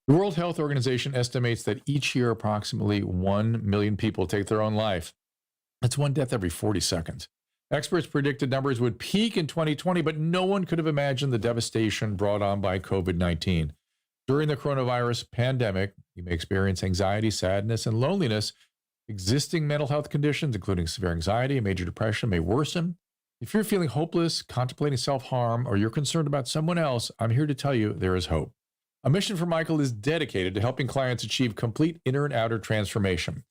The World Health Organization estimates that each year approximately 1 million people take their own life. That's one death every 40 seconds. Experts predicted numbers would peak in 2020, but no one could have imagined the devastation brought on by COVID-19. During the coronavirus pandemic, you may experience anxiety, sadness, and loneliness. Existing mental health conditions, including severe anxiety and major depression, may worsen. If you're feeling hopeless, contemplating self harm, or you're concerned about someone else, I'm here to tell you there is hope. A Mission for Michael is dedicated to helping clients achieve complete inner and outer transformation.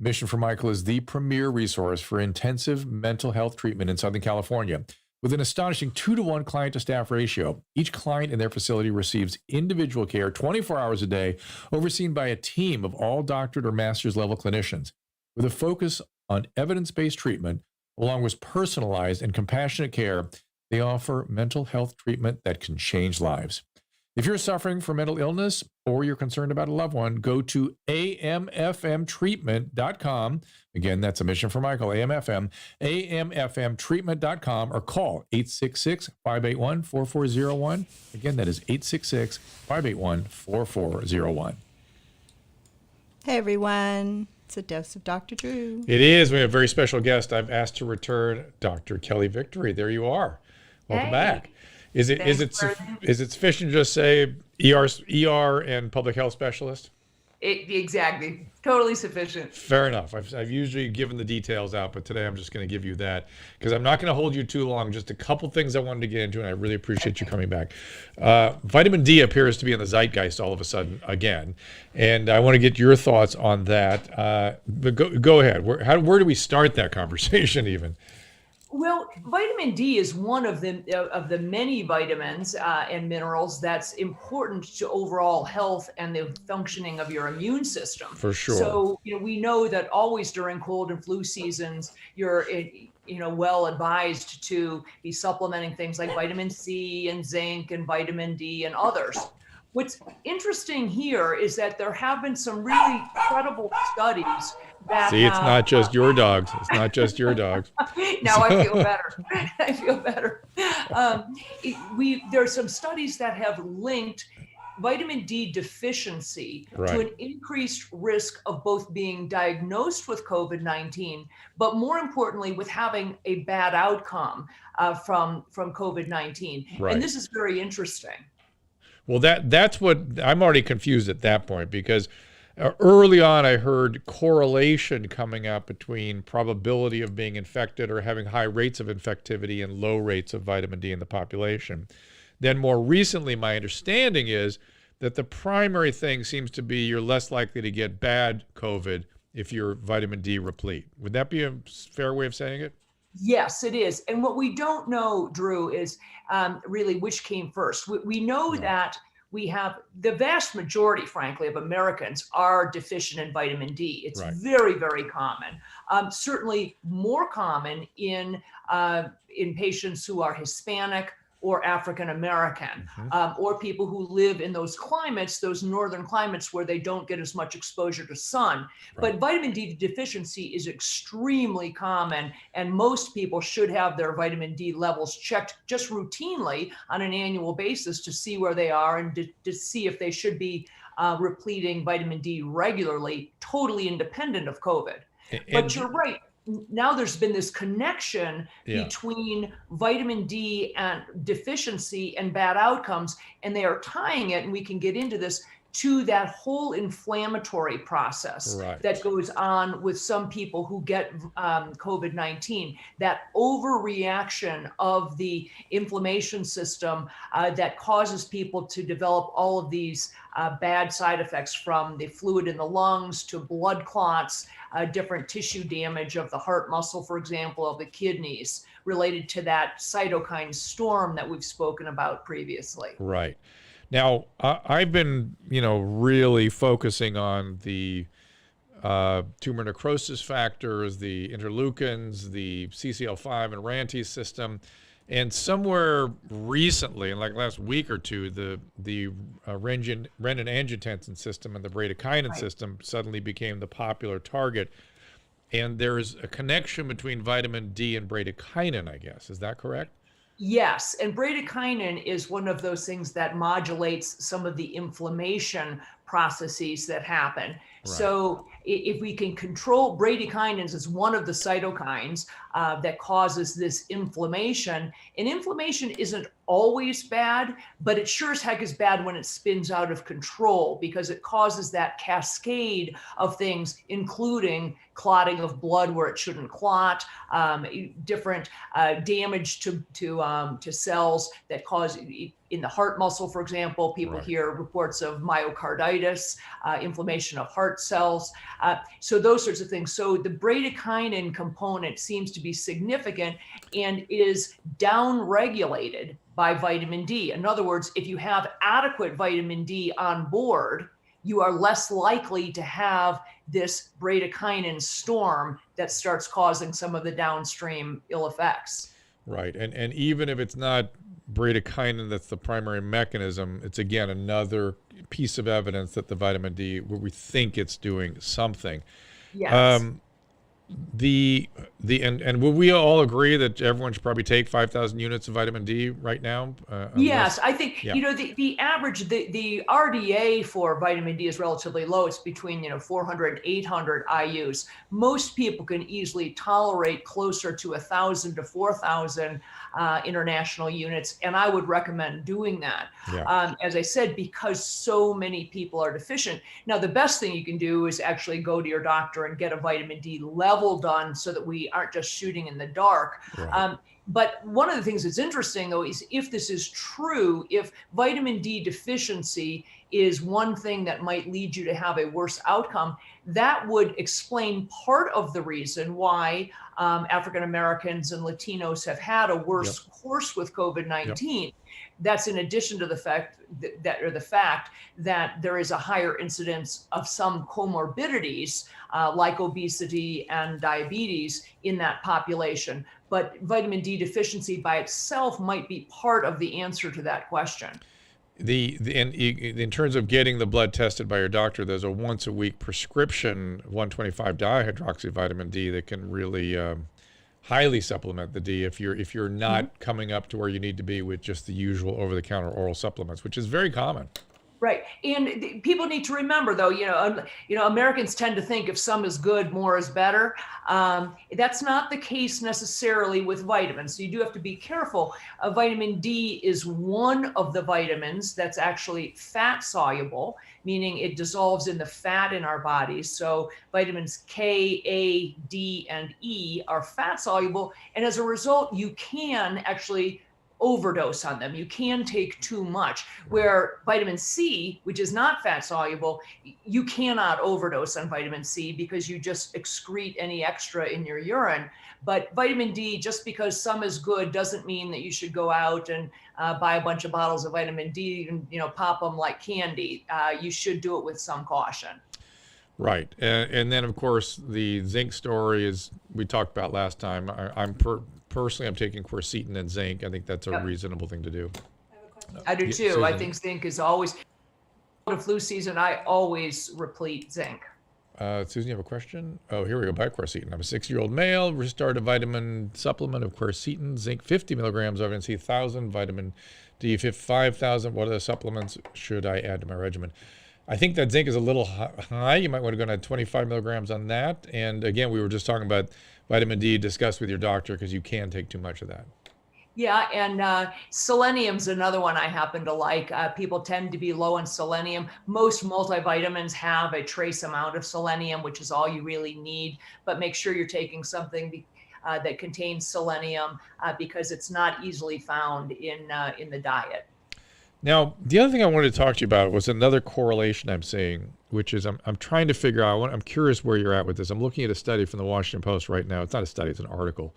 Mission for Michael is the premier resource for intensive mental health treatment in Southern California. With an astonishing 2-to-1 client to staff ratio, each client in their facility receives individual care 24 hours a day, overseen by a team of all doctorate or master's level clinicians. With a focus on evidence-based treatment, along with personalized and compassionate care, they offer mental health treatment that can change lives. If you're suffering from mental illness or you're concerned about a loved one, go to amfmtreatment.com. Again, that's a mission for Michael, amfmtreatment.com, or call 866-581-4401. Again, that is 866-581-4401. Hey, everyone. It's a dose of Dr. Drew. It is. We have a very special guest. I've asked to return Dr. Kelly Victory. There you are. Welcome back. Is it sufficient to just say ER and public health specialist? Exactly. Totally sufficient. Fair enough. I've usually given the details out, but today I'm just going to give you that because I'm not going to hold you too long. Just a couple things I wanted to get into, and I really appreciate you coming back. Vitamin D appears to be in the zeitgeist all of a sudden again, and I want to get your thoughts on that. But go ahead. Where do we start that conversation even? Well, vitamin D is one of the many vitamins and minerals that's important to overall health and the functioning of your immune system. For sure. So, we know that always during cold and flu seasons, you're well advised to be supplementing things like vitamin C and zinc and vitamin D and others. What's interesting here is that there have been some really credible studies that See, it's not just your dogs. It's not just your dogs. Now I feel better. I feel better. There are some studies that have linked vitamin D deficiency to an increased risk of both being diagnosed with COVID-19, but more importantly, with having a bad outcome from COVID-19. Right. And this is very interesting. Well, that's what I'm already confused at that point because early on I heard correlation coming up between probability of being infected or having high rates of infectivity and low rates of vitamin D in the population. Then more recently, my understanding is that the primary thing seems to be you're less likely to get bad COVID if you're vitamin D replete. Would that be a fair way of saying it? Yes, it is. And what we don't know, Drew, is really which came first. We know that we have the vast majority, frankly, of Americans are deficient in vitamin D. It's very, very common. Certainly more common in patients who are Hispanic or African American, or people who live in those climates, those northern climates where they don't get as much exposure to sun. But vitamin D deficiency is extremely common, and most people should have their vitamin D levels checked just routinely on an annual basis to see where they are and to see if they should be repleting vitamin D regularly, totally independent of COVID. But you're right. Now there's been this connection between vitamin D and deficiency and bad outcomes, and they are tying it, and we can get into this, to that whole inflammatory process that goes on with some people who get COVID-19, that overreaction of the inflammation system that causes people to develop all of these bad side effects, from the fluid in the lungs to blood clots, different tissue damage of the heart muscle, for example, of the kidneys, related to that cytokine storm that we've spoken about previously. Right. Now, I've been, really focusing on the tumor necrosis factors, the interleukins, the CCL5 and RANTES system, and somewhere recently, in like last week or two, the renin-angiotensin system and the bradykinin system suddenly became the popular target. And there's a connection between vitamin D and bradykinin, I guess. Is that correct? Yes, and bradykinin is one of those things that modulates some of the inflammation processes that happen. Right. So if we can control, bradykinins is one of the cytokines that causes this inflammation. And inflammation isn't always bad, but it sure as heck is bad when it spins out of control, because it causes that cascade of things, including clotting of blood where it shouldn't clot, different damage to cells that cause, in the heart muscle, for example, people hear reports of myocarditis, inflammation of heart cells. So those sorts of things. So the bradykinin component seems to be significant and is downregulated by vitamin D. In other words, if you have adequate vitamin D on board, you are less likely to have this bradykinin storm that starts causing some of the downstream ill effects. Right. And even if it's not bradykinin that's the primary mechanism, it's again another piece of evidence that the vitamin D, where we think it's doing something. Yes. And will we all agree that everyone should probably take 5,000 units of vitamin D right now? Yes, I think, the average, the RDA for vitamin D is relatively low. It's between, 400 and 800 IUs. Most people can easily tolerate closer to 1,000 to 4,000 international units. And I would recommend doing that. Yeah. As I said, because so many people are deficient. Now, the best thing you can do is actually go to your doctor and get a vitamin D level done so that we aren't just shooting in the dark. Right. But one of the things that's interesting, though, is if this is true, if vitamin D deficiency is one thing that might lead you to have a worse outcome, that would explain part of the reason why African Americans and Latinos have had a worse course with COVID-19. Yep. That's in addition to the fact that there is a higher incidence of some comorbidities like obesity and diabetes in that population. But vitamin D deficiency by itself might be part of the answer to that question. In terms of getting the blood tested by your doctor, there's a once a week prescription 125 dihydroxyvitamin D that can really highly supplement the D if you're not coming up to where you need to be with just the usual over-the-counter oral supplements, which is very common. Right. And people need to remember, though, Americans tend to think if some is good, more is better. That's not the case necessarily with vitamins. So you do have to be careful. Vitamin D is one of the vitamins that's actually fat soluble, meaning it dissolves in the fat in our bodies. So vitamins K, A, D, and E are fat soluble. And as a result, you can actually overdose on them. You can take too much, where vitamin C, which is not fat soluble, you cannot overdose on vitamin C because you just excrete any extra in your urine. But vitamin D, just because some is good, doesn't mean that you should go out and buy a bunch of bottles of vitamin D and pop them like candy. You should do it with some caution. Right. And then, of course, the zinc story is we talked about last time. Personally, I'm taking quercetin and zinc. I think that's a reasonable thing to do. I do too. Susan. I think zinc is always, the flu season, I always replete zinc. Susan, you have a question? Oh, here we go. Buy quercetin. I'm a 60-year-old male. Restarted a vitamin supplement of quercetin, zinc 50 milligrams, vitamin C 1,000, vitamin D 5,000. What other supplements should I add to my regimen? I think that zinc is a little high. You might want to go to 25 milligrams on that. And again, we were just talking about vitamin D. Discuss with your doctor because you can take too much of that. Yeah, and selenium's another one I happen to like. People tend to be low in selenium. Most multivitamins have a trace amount of selenium, which is all you really need. But make sure you're taking something that contains selenium because it's not easily found in the diet. Now, the other thing I wanted to talk to you about was another correlation I'm seeing, which is I'm trying to figure out, I'm curious where you're at with this. I'm looking at a study from the Washington Post right now. It's not a study, it's an article.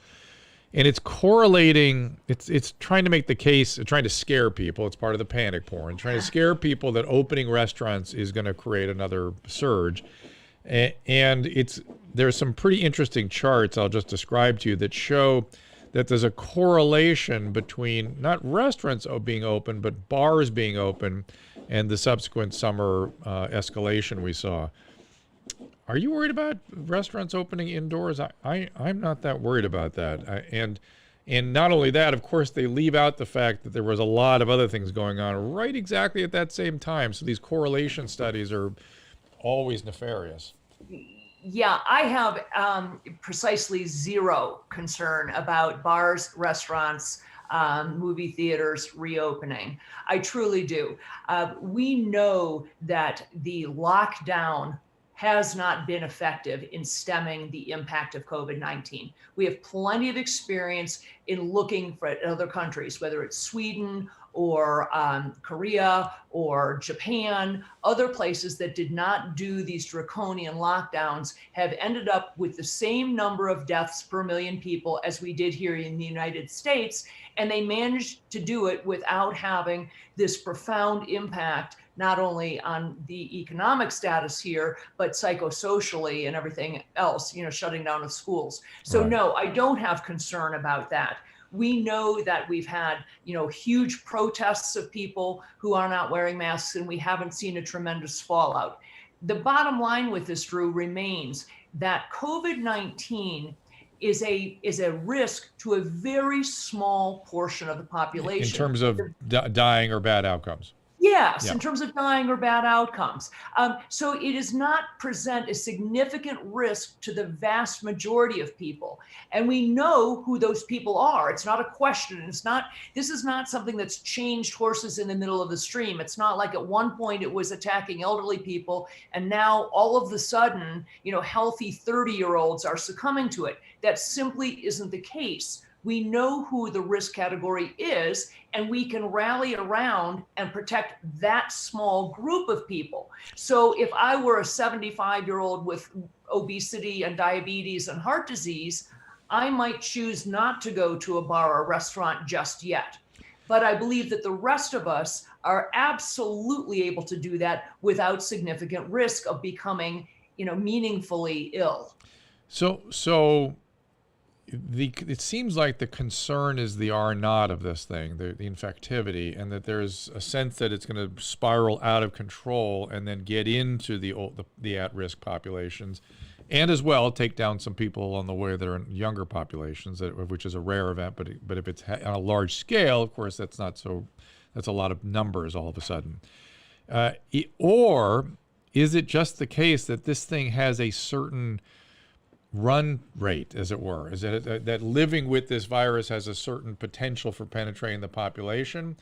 And it's correlating, it's trying to make the case, trying to scare people. It's part of the panic porn, trying to scare people that opening restaurants is going to create another surge. And there's some pretty interesting charts I'll just describe to you that show that there's a correlation between not restaurants being open, but bars being open and the subsequent summer escalation we saw. Are you worried about restaurants opening indoors? I'm not that worried about that. And And not only that, of course, they leave out the fact that there was a lot of other things going on right exactly at that same time. So these correlation studies are always nefarious. Yeah, I have precisely zero concern about bars, restaurants, movie theaters reopening. I truly do. We know that the lockdown has not been effective in stemming the impact of COVID-19. We have plenty of experience in looking for other countries, whether it's Sweden or Korea or Japan, other places that did not do these draconian lockdowns have ended up with the same number of deaths per million people as we did here in the United States. And they managed to do it without having this profound impact, not only on the economic status here, but psychosocially and everything else, shutting down of schools. So Right. no, I don't have concern about that. We know that we've had, huge protests of people who are not wearing masks, and we haven't seen a tremendous fallout. The bottom line with this, Drew, remains that COVID-19 is a risk to a very small portion of the population. In terms of dying or bad outcomes. Yes, Yeah. in terms of dying or bad outcomes. So it does not present a significant risk to the vast majority of people. And we know who those people are. It's not a question. This is not something that's changed horses in the middle of the stream. It's not like at one point it was attacking elderly people, and now all of a sudden, healthy 30-year-olds are succumbing to it. That simply isn't the case. We know who the risk category is, and we can rally around and protect that small group of people. So if I were a 75-year-old with obesity and diabetes and heart disease, I might choose not to go to a bar or restaurant just yet. But I believe that the rest of us are absolutely able to do that without significant risk of becoming, meaningfully ill. So it seems like the concern is the R naught of this thing, the infectivity, and that there's a sense that it's going to spiral out of control and then get into the at-risk populations, and as well take down some people on the way that are in younger populations, which is a rare event. But if it's on a large scale, of course, that's a lot of numbers all of a sudden. Or is it just the case that this thing has a certain run rate, as it were? Is it that living with this virus has a certain potential for penetrating the population?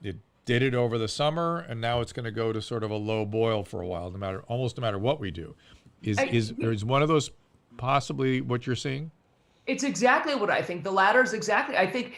It did it over the summer, and now it's going to go to sort of a low boil for a while, almost no matter what we do. Is one of those possibly what you're seeing? It's exactly what I think. The latter is exactly. I think,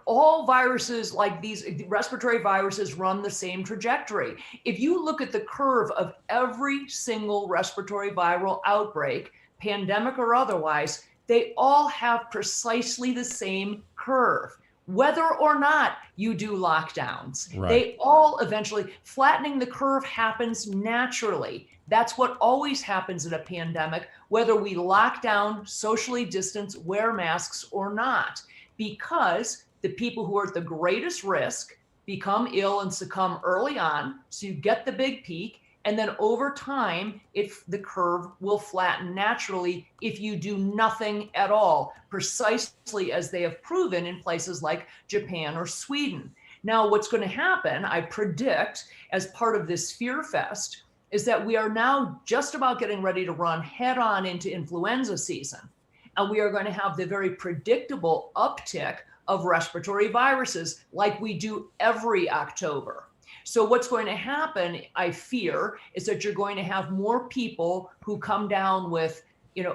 all viruses like these respiratory viruses run the same trajectory. If you look at the curve of every single respiratory viral outbreak, pandemic or otherwise, they all have precisely the same curve, whether or not you do lockdowns. Right. They all eventually, flattening the curve happens naturally. That's what always happens in a pandemic, whether we lock down, socially distance, wear masks or not, because the people who are at the greatest risk become ill and succumb early on. So you get the big peak. And then over time, the curve will flatten naturally if you do nothing at all, precisely as they have proven in places like Japan or Sweden. Now, what's going to happen, I predict, as part of this fear fest, is that we are now just about getting ready to run head on into influenza season. And we are going to have the very predictable uptick of respiratory viruses like we do every October. So what's going to happen, I fear, is that you're going to have more people who come down with,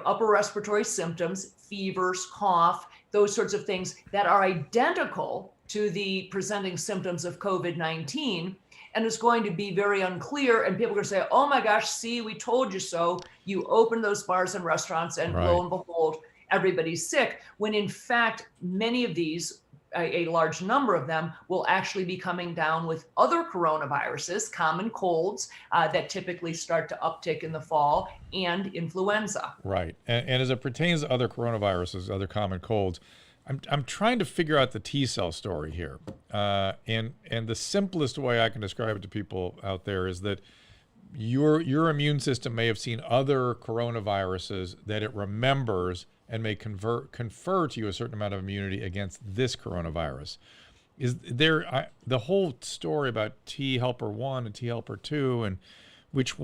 upper respiratory symptoms, fevers, cough, those sorts of things that are identical to the presenting symptoms of COVID-19. And it's going to be very unclear. And people are going to say, oh my gosh, see, we told you so. You open those bars and restaurants and lo and behold, everybody's sick. When in fact, many of these, a large number of them, will actually be coming down with other coronaviruses, common colds that typically start to uptick in the fall, and influenza. Right. And as it pertains to other coronaviruses, other common colds, I'm trying to figure out the T cell story here. And the simplest way I can describe it to people out there is that your immune system may have seen other coronaviruses that it remembers and may confer to you a certain amount of immunity against this coronavirus. Is there the whole story about T helper 1 and T helper 2 and which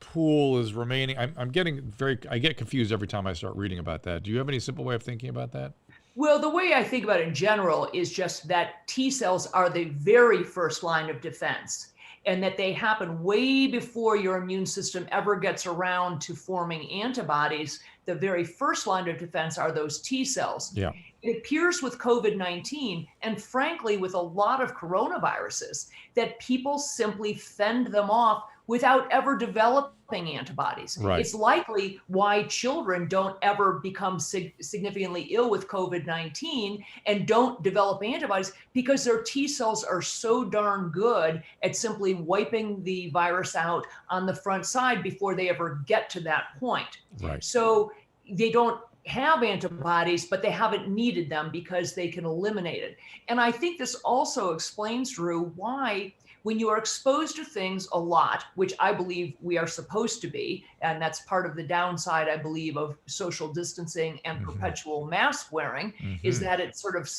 pool is remaining? I get confused every time I start reading about that. Do you have any simple way of thinking about that? Well, the way I think about it in general is just that T cells are the very first line of defense, and that they happen way before your immune system ever gets around to forming antibodies. The very first line of defense are those T cells. Yeah. It appears with COVID-19, and frankly, with a lot of coronaviruses, that people simply fend them off without ever developing antibodies. Right. It's likely why children don't ever become significantly ill with COVID-19 and don't develop antibodies, because their T cells are so darn good at simply wiping the virus out on the front side before they ever get to that point. Right. So they don't have antibodies, but they haven't needed them because they can eliminate it. And I think this also explains, Drew, why when you are exposed to things a lot, which I believe we are supposed to be, and that's part of the downside, I believe, of social distancing and perpetual mask wearing, is that it sort of,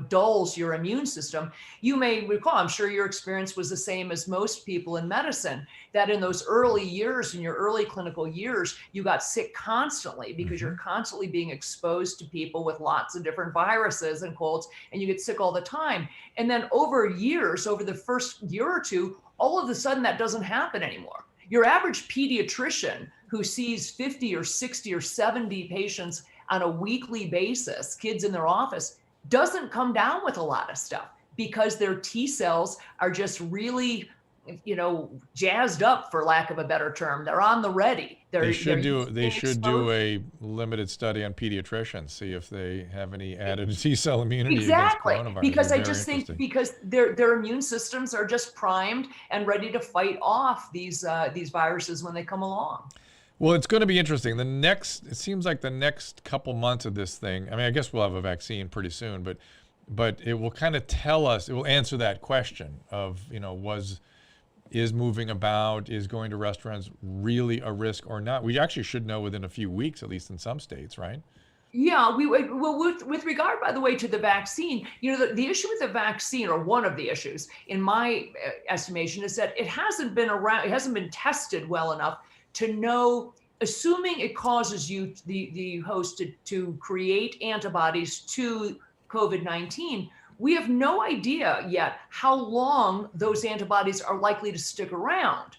dulls your immune system. You may recall, I'm sure your experience was the same as most people in medicine, that in those early years, in your early clinical years, you got sick constantly because you're constantly being exposed to people with lots of different viruses and colds, and you get sick all the time. And then over years, over the first year or two, all of a sudden that doesn't happen anymore. Your average pediatrician who sees 50 or 60 or 70 patients on a weekly basis, kids in their office, doesn't come down with a lot of stuff because their T cells are just really, jazzed up, for lack of a better term. They're on the ready. They should do a limited study on pediatricians, see if they have any added T cell immunity exactly. against coronavirus. Because I just think because their immune systems are just primed and ready to fight off these viruses when they come along. Well, it's going to be interesting. It seems like the next couple months of this thing, I mean, I guess we'll have a vaccine pretty soon, but it will kind of tell us, it will answer that question of, is moving about, is going to restaurants really a risk or not? We actually should know within a few weeks, at least in some states, right? Yeah, with regard, by the way, to the vaccine, the issue with the vaccine, or one of the issues, in my estimation, is that it hasn't been tested well enough to know, assuming it causes you, the host, to create antibodies to COVID-19, we have no idea yet how long those antibodies are likely to stick around.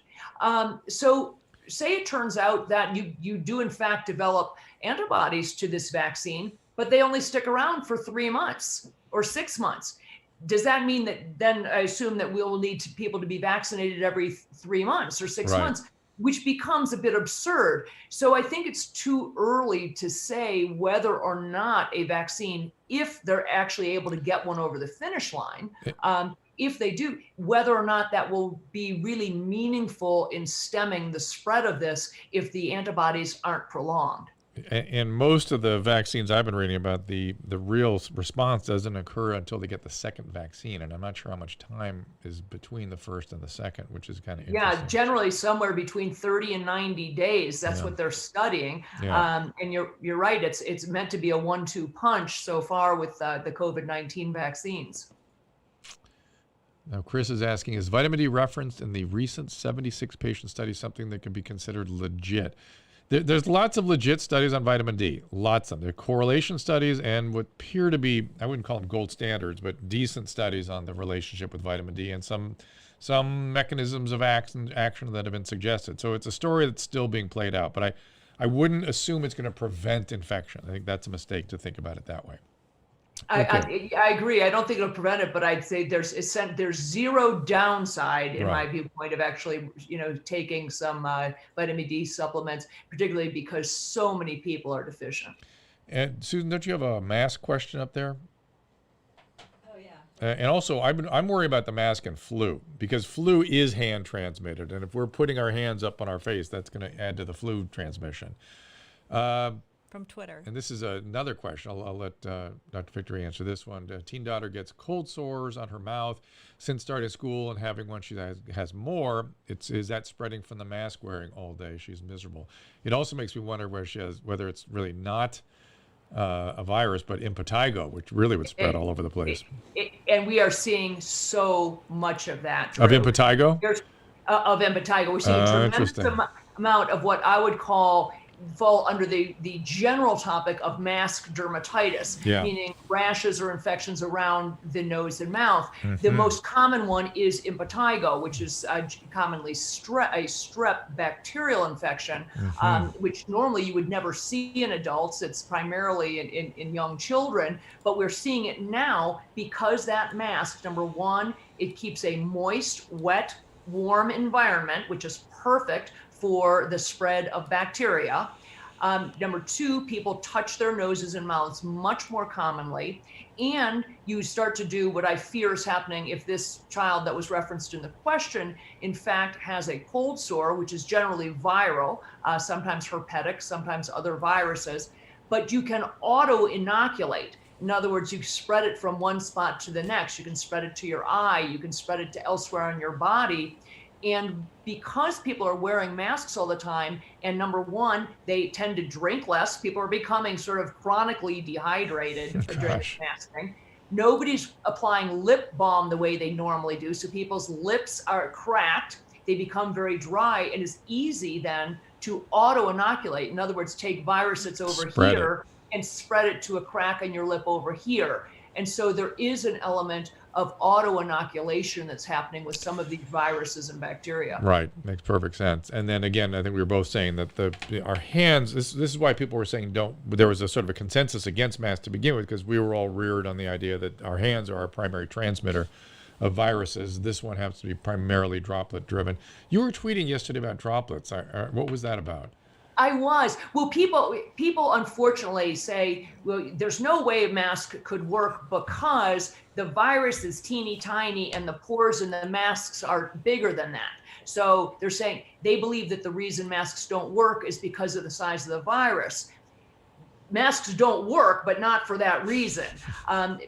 So say it turns out that you do in fact develop antibodies to this vaccine, but they only stick around for 3 months or 6 months. Does that mean that then I assume that we'll need people to be vaccinated every 3 months or 6 months? Which becomes a bit absurd. So I think it's too early to say whether or not a vaccine, if they're actually able to get one over the finish line, if they do, whether or not that will be really meaningful in stemming the spread of this if the antibodies aren't prolonged. And most of the vaccines I've been reading about, the real response doesn't occur until they get the second vaccine. And I'm not sure how much time is between the first and the second, which is kind of interesting. Yeah, generally somewhere between 30 and 90 days. That's what they're studying. Yeah. And you're right. It's meant to be a 1-2 punch so far with the COVID-19 vaccines. Now, Chris is asking, is vitamin D referenced in the recent 76 patient study something that can be considered legit? There's lots of legit studies on vitamin D, lots of them. They're correlation studies and what appear to be, I wouldn't call them gold standards, but decent studies on the relationship with vitamin D and some mechanisms of action that have been suggested. So it's a story that's still being played out, but I wouldn't assume it's going to prevent infection. I think that's a mistake to think about it that way. Okay. I agree. I don't think it'll prevent it, but I'd say there's zero downside in my viewpoint of actually, taking some vitamin D supplements, particularly because so many people are deficient. And Susan, don't you have a mask question up there? Oh yeah. And also, I'm worried about the mask and flu, because flu is hand transmitted, and if we're putting our hands up on our face, that's going to add to the flu transmission. from Twitter. And this is another question. I'll let Dr. Victory answer this one. Teen daughter gets cold sores on her mouth since starting school and having one. She has more. Is that spreading from the mask wearing all day? She's miserable. It also makes me wonder whether it's really not a virus, but impetigo, which really would spread all over the place. And we are seeing so much of that. Of impetigo? Of impetigo. We're seeing a tremendous amount of what I would fall under the general topic of mask dermatitis, meaning rashes or infections around the nose and mouth. The most common one is impetigo, which is commonly a strep bacterial infection, which normally you would never see in adults. It's primarily in young children, but we're seeing it now because that mask, number one, it keeps a moist, wet, warm environment, which is perfect for the spread of bacteria. Number two, people touch their noses and mouths much more commonly. And you start to do what I fear is happening if this child that was referenced in the question, in fact, has a cold sore, which is generally viral, sometimes herpetic, sometimes other viruses, but you can auto-inoculate. In other words, you spread it from one spot to the next. You can spread it to your eye. You can spread it to elsewhere on your body. And because people are wearing masks all the time, and number one, they tend to drink less, people are becoming sort of chronically dehydrated during this masking. Nobody's applying lip balm the way they normally do. So people's lips are cracked. They become very dry, and it's easy then to auto-inoculate. In other words, take virus that's over here and spread it to a crack in your lip over here. And so there is an element of auto-inoculation that's happening with some of these viruses and bacteria. Right, makes perfect sense. And then again, I think we were both saying that our hands, this is why people were saying there was a sort of a consensus against masks to begin with, because we were all reared on the idea that our hands are our primary transmitter of viruses. This one happens to be primarily droplet driven. You were tweeting yesterday about droplets. What was that about? I was. Well, people unfortunately say, well, there's no way a mask could work because the virus is teeny tiny and the pores in the masks are bigger than that. So they're saying they believe that the reason masks don't work is because of the size of the virus. Masks don't work, but not for that reason.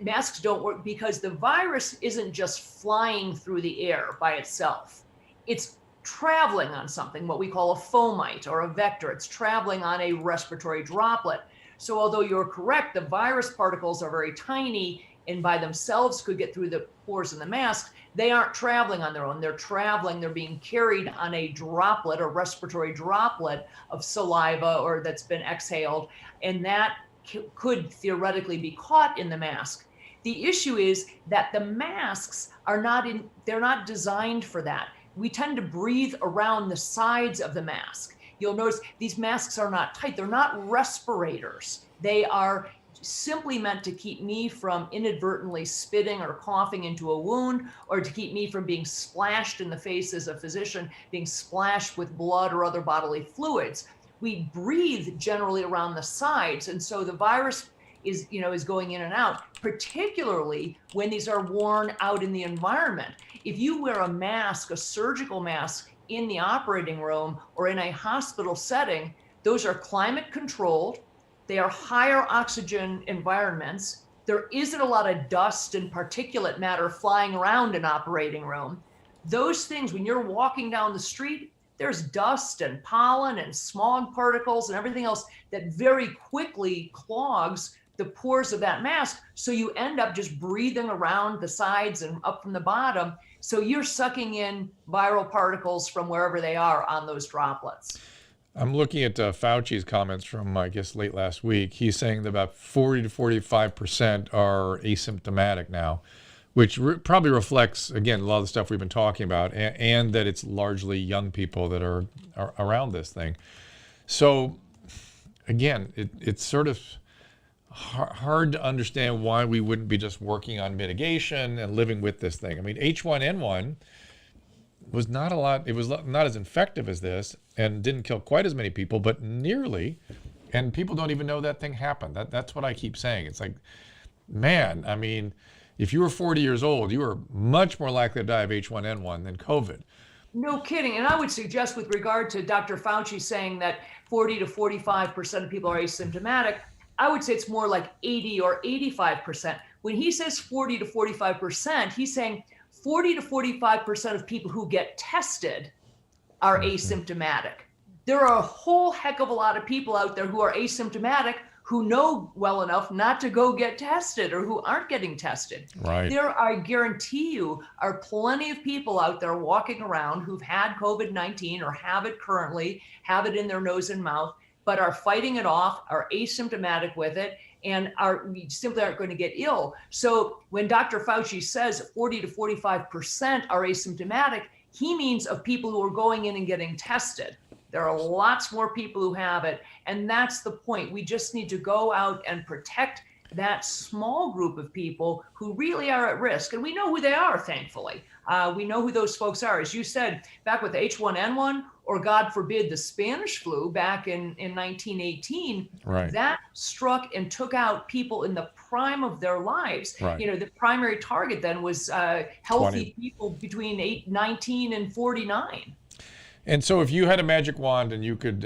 Masks don't work because the virus isn't just flying through the air by itself. It's traveling on something, what we call a fomite or a vector. It's traveling on a respiratory droplet. So although you're correct, the virus particles are very tiny and by themselves could get through the pores in the mask, they aren't traveling on their own. They're being carried on a droplet, a respiratory droplet of saliva or that's been exhaled, and that could theoretically be caught in the mask. The issue is that the masks they're not designed for that. We tend to breathe around the sides of the mask. You'll notice these masks are not tight. They're not respirators. They are simply meant to keep me from inadvertently spitting or coughing into a wound, or to keep me from being splashed in the face as a physician, being splashed with blood or other bodily fluids. We breathe generally around the sides, and so the virus is going in and out, particularly when these are worn out in the environment. If you wear a mask, a surgical mask in the operating room or in a hospital setting, those are climate controlled. They are higher oxygen environments. There isn't a lot of dust and particulate matter flying around an operating room. Those things, when you're walking down the street, there's dust and pollen and smog particles and everything else that very quickly clogs the pores of that mask. So you end up just breathing around the sides and up from the bottom. So you're sucking in viral particles from wherever they are on those droplets. I'm looking at Fauci's comments from, I guess, late last week. He's saying that about 40 to 45% are asymptomatic now, which probably reflects, again, a lot of the stuff we've been talking about, and that it's largely young people that are around this thing. So, again, it's sort of hard to understand why we wouldn't be just working on mitigation and living with this thing. I mean, H1N1 was not a lot, it was not as effective as this and didn't kill quite as many people, but nearly, and people don't even know that thing happened. That's what I keep saying. It's like, man, I mean, if you were 40 years old, you were much more likely to die of H1N1 than COVID. No kidding. And I would suggest, with regard to Dr. Fauci saying that 40 to 45% of people are asymptomatic, I would say it's more like 80 or 85%. When he says 40 to 45%, he's saying 40 to 45% of people who get tested are asymptomatic. There are a whole heck of a lot of people out there who are asymptomatic who know well enough not to go get tested or who aren't getting tested. Right. There, I guarantee you, are plenty of people out there walking around who've had COVID-19 or have it currently, have it in their nose and mouth, but are fighting it off, are asymptomatic with it, and we simply aren't going to get ill. So when Dr. Fauci says 40 to 45% are asymptomatic, he means of people who are going in and getting tested. There are lots more people who have it. And that's the point. We just need to go out and protect that small group of people who really are at risk. And we know who they are, thankfully. We know who those folks are. As you said, back with H1N1, or God forbid, the Spanish flu back in 1918, Right. that struck and took out people in the prime of their lives. Right. You know, the primary target then was healthy people between 19 and 49. And so if you had a magic wand and you could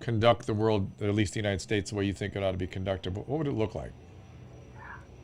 conduct the world, at least the United States, the way you think it ought to be conducted, what would it look like?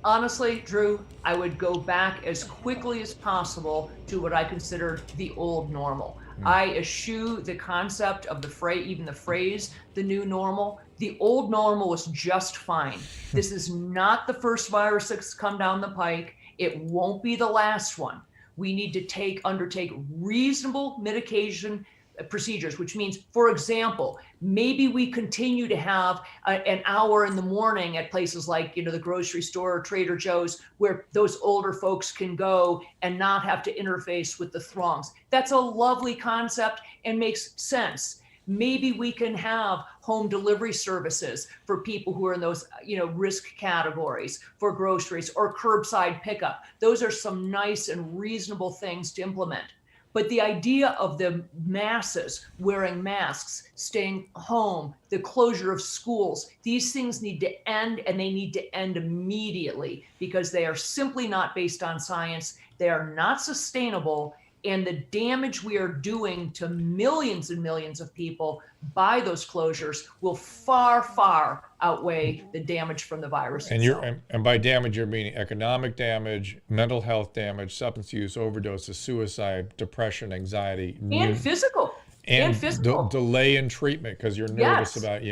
Honestly, Drew, I would go back as quickly as possible to what I consider the old normal. I eschew the concept of even the phrase, the new normal. The old normal was just fine. This is not the first virus that's come down the pike. It won't be the last one. We need to undertake reasonable mitigation procedures, which means, for example, maybe we continue to have an hour in the morning at places like, the grocery store or Trader Joe's, where those older folks can go and not have to interface with the throngs. That's a lovely concept and makes sense. Maybe we can have home delivery services for people who are in those, risk categories for groceries, or curbside pickup. Those are some nice and reasonable things to implement. But the idea of the masses wearing masks, staying home, the closure of schools, these things need to end, and they need to end immediately, because they are simply not based on science. They are not sustainable. And the damage we are doing to millions and millions of people by those closures will far, far outweigh the damage from the virus itself. And by damage, you're meaning economic damage, mental health damage, substance use, overdoses, suicide, depression, anxiety, and physical. And physical. Delay in treatment because you're nervous about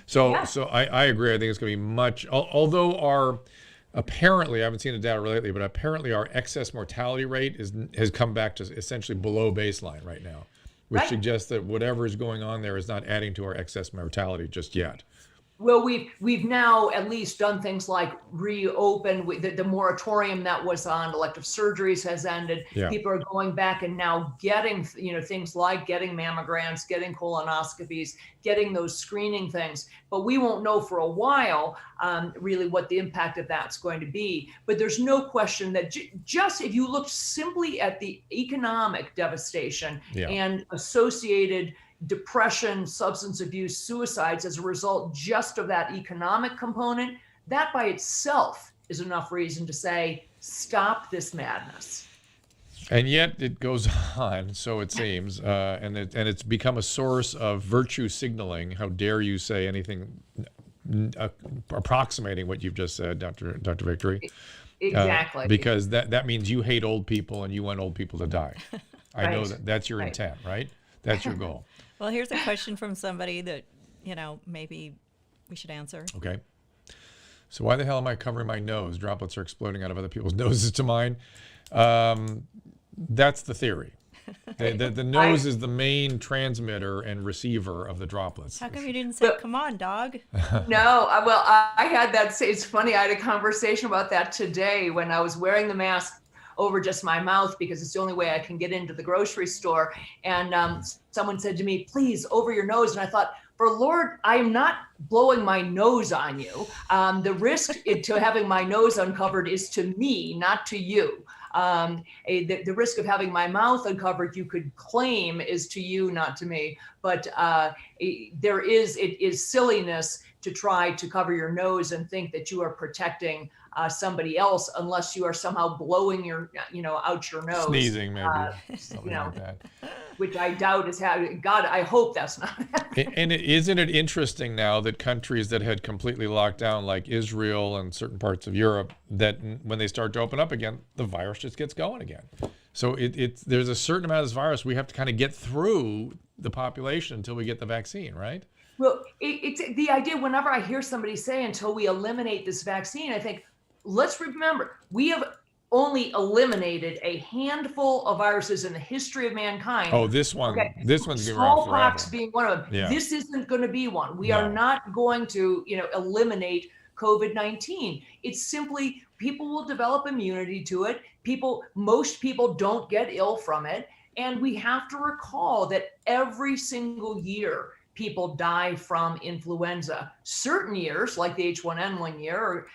So I agree. I think it's going to be much. Although apparently, I haven't seen the data lately, but apparently our excess mortality rate has come back to essentially below baseline right now, which suggests that whatever is going on there is not adding to our excess mortality just yet. Well, we've now at least done things like reopen. The moratorium that was on elective surgeries has ended. Yeah. People are going back and now getting, things like getting mammograms, getting colonoscopies, getting those screening things. But we won't know for a while really what the impact of that's going to be. But there's no question that just if you look simply at the economic devastation and associated depression, substance abuse, suicides as a result just of that economic component, that by itself is enough reason to say, stop this madness. And yet it goes on, so it seems, and it's become a source of virtue signaling. How dare you say anything approximating what you've just said, Dr. Victory? Exactly. Because that means you hate old people and you want old people to die. I know that's your intent, right? That's your goal. Well, here's a question from somebody that, maybe we should answer. Okay. So why the hell am I covering my nose? Droplets are exploding out of other people's noses to mine. That's the theory. The nose is the main transmitter and receiver of the droplets. How come you didn't say, come on, dog? No, I had that. It's funny. I had a conversation about that today when I was wearing the mask over just my mouth because it's the only way I can get into the grocery store. And someone said to me, please, over your nose. And I thought, for Lord, I am not blowing my nose on you. The risk to having my nose uncovered is to me, not to you. The risk of having my mouth uncovered, you could claim, is to you, not to me. But it is silliness to try to cover your nose and think that you are protecting somebody else, unless you are somehow blowing your, out your nose. Sneezing, maybe. Something like that. Which I doubt is happening. God, I hope that's not happening. And isn't it interesting now that countries that had completely locked down, like Israel and certain parts of Europe, that when they start to open up again, the virus just gets going again. So there's a certain amount of this virus we have to kind of get through the population until we get the vaccine, right? Well, it's the idea. Whenever I hear somebody say until we eliminate this vaccine, I think, let's remember, we have only eliminated a handful of viruses in the history of mankind. Oh, this one's going to be around smallpox forever. being one of them. Yeah. This isn't going to be one. We No. are not going to, eliminate COVID-19. It's simply people will develop immunity to it. Most people don't get ill from it. And we have to recall that every single year, people die from influenza. Certain years, like the H1N1 year,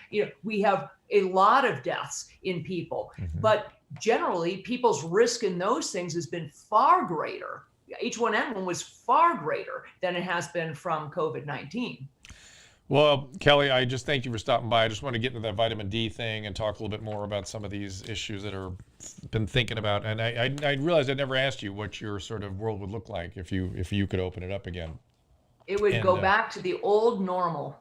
we have a lot of deaths in people. Mm-hmm. But generally, people's risk in those things has been far greater. H1N1 was far greater than it has been from COVID-19. Well, Kelly, I just thank you for stopping by. I just want to get into that vitamin D thing and talk a little bit more about some of these issues that are been thinking about. And I realized I never asked you what your sort of world would look like if you could open it up again. It would go back to the old normal.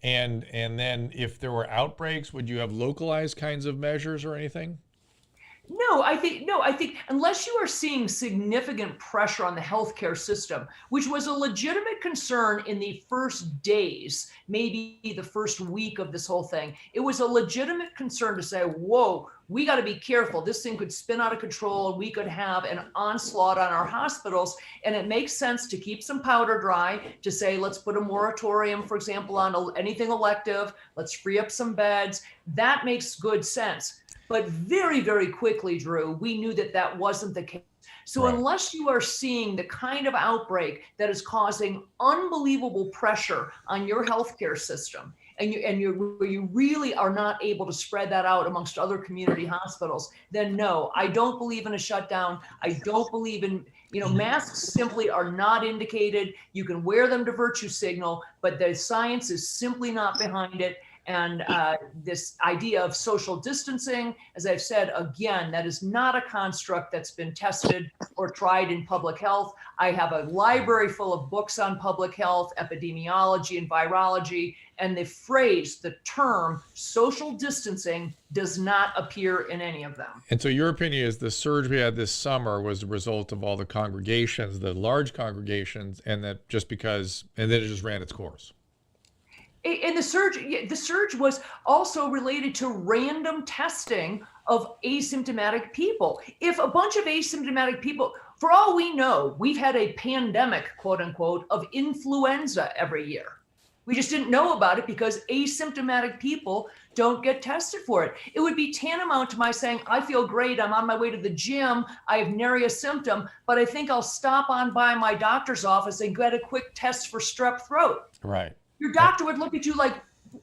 And then if there were outbreaks, would you have localized kinds of measures or anything? No, I think unless you are seeing significant pressure on the healthcare system, which was a legitimate concern in the first days, maybe the first week of this whole thing, it was a legitimate concern to say, whoa, we got to be careful. This thing could spin out of control and we could have an onslaught on our hospitals. And it makes sense to keep some powder dry, to say, let's put a moratorium, for example, on anything elective. Let's free up some beds. That makes good sense. But very, very quickly, Drew, we knew that that wasn't the case. So Right. Unless you are seeing the kind of outbreak that is causing unbelievable pressure on your healthcare system, and you really are not able to spread that out amongst other community hospitals, then no, I don't believe in a shutdown. I don't believe in, masks simply are not indicated. You can wear them to virtue signal, but the science is simply not behind it. And this idea of social distancing, as I've said, again, that is not a construct that's been tested or tried in public health. I have a library full of books on public health, epidemiology, and virology, and the term social distancing does not appear in any of them. And so your opinion is the surge we had this summer was the result of all the congregations, the large congregations, and then it just ran its course. And the surge was also related to random testing of asymptomatic people. If a bunch of asymptomatic people, for all we know, we've had a pandemic, quote unquote, of influenza every year. We just didn't know about it because asymptomatic people don't get tested for it. It would be tantamount to my saying, I feel great, I'm on my way to the gym, I have nary a symptom, but I think I'll stop on by my doctor's office and get a quick test for strep throat. Right. Your doctor would look at you like,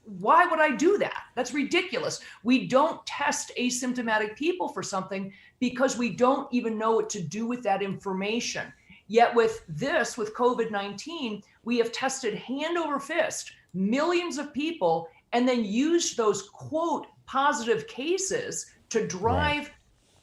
why would I do that? That's ridiculous. We don't test asymptomatic people for something because we don't even know what to do with that information. Yet with COVID-19, we have tested hand over fist millions of people and then used those, quote, positive cases to drive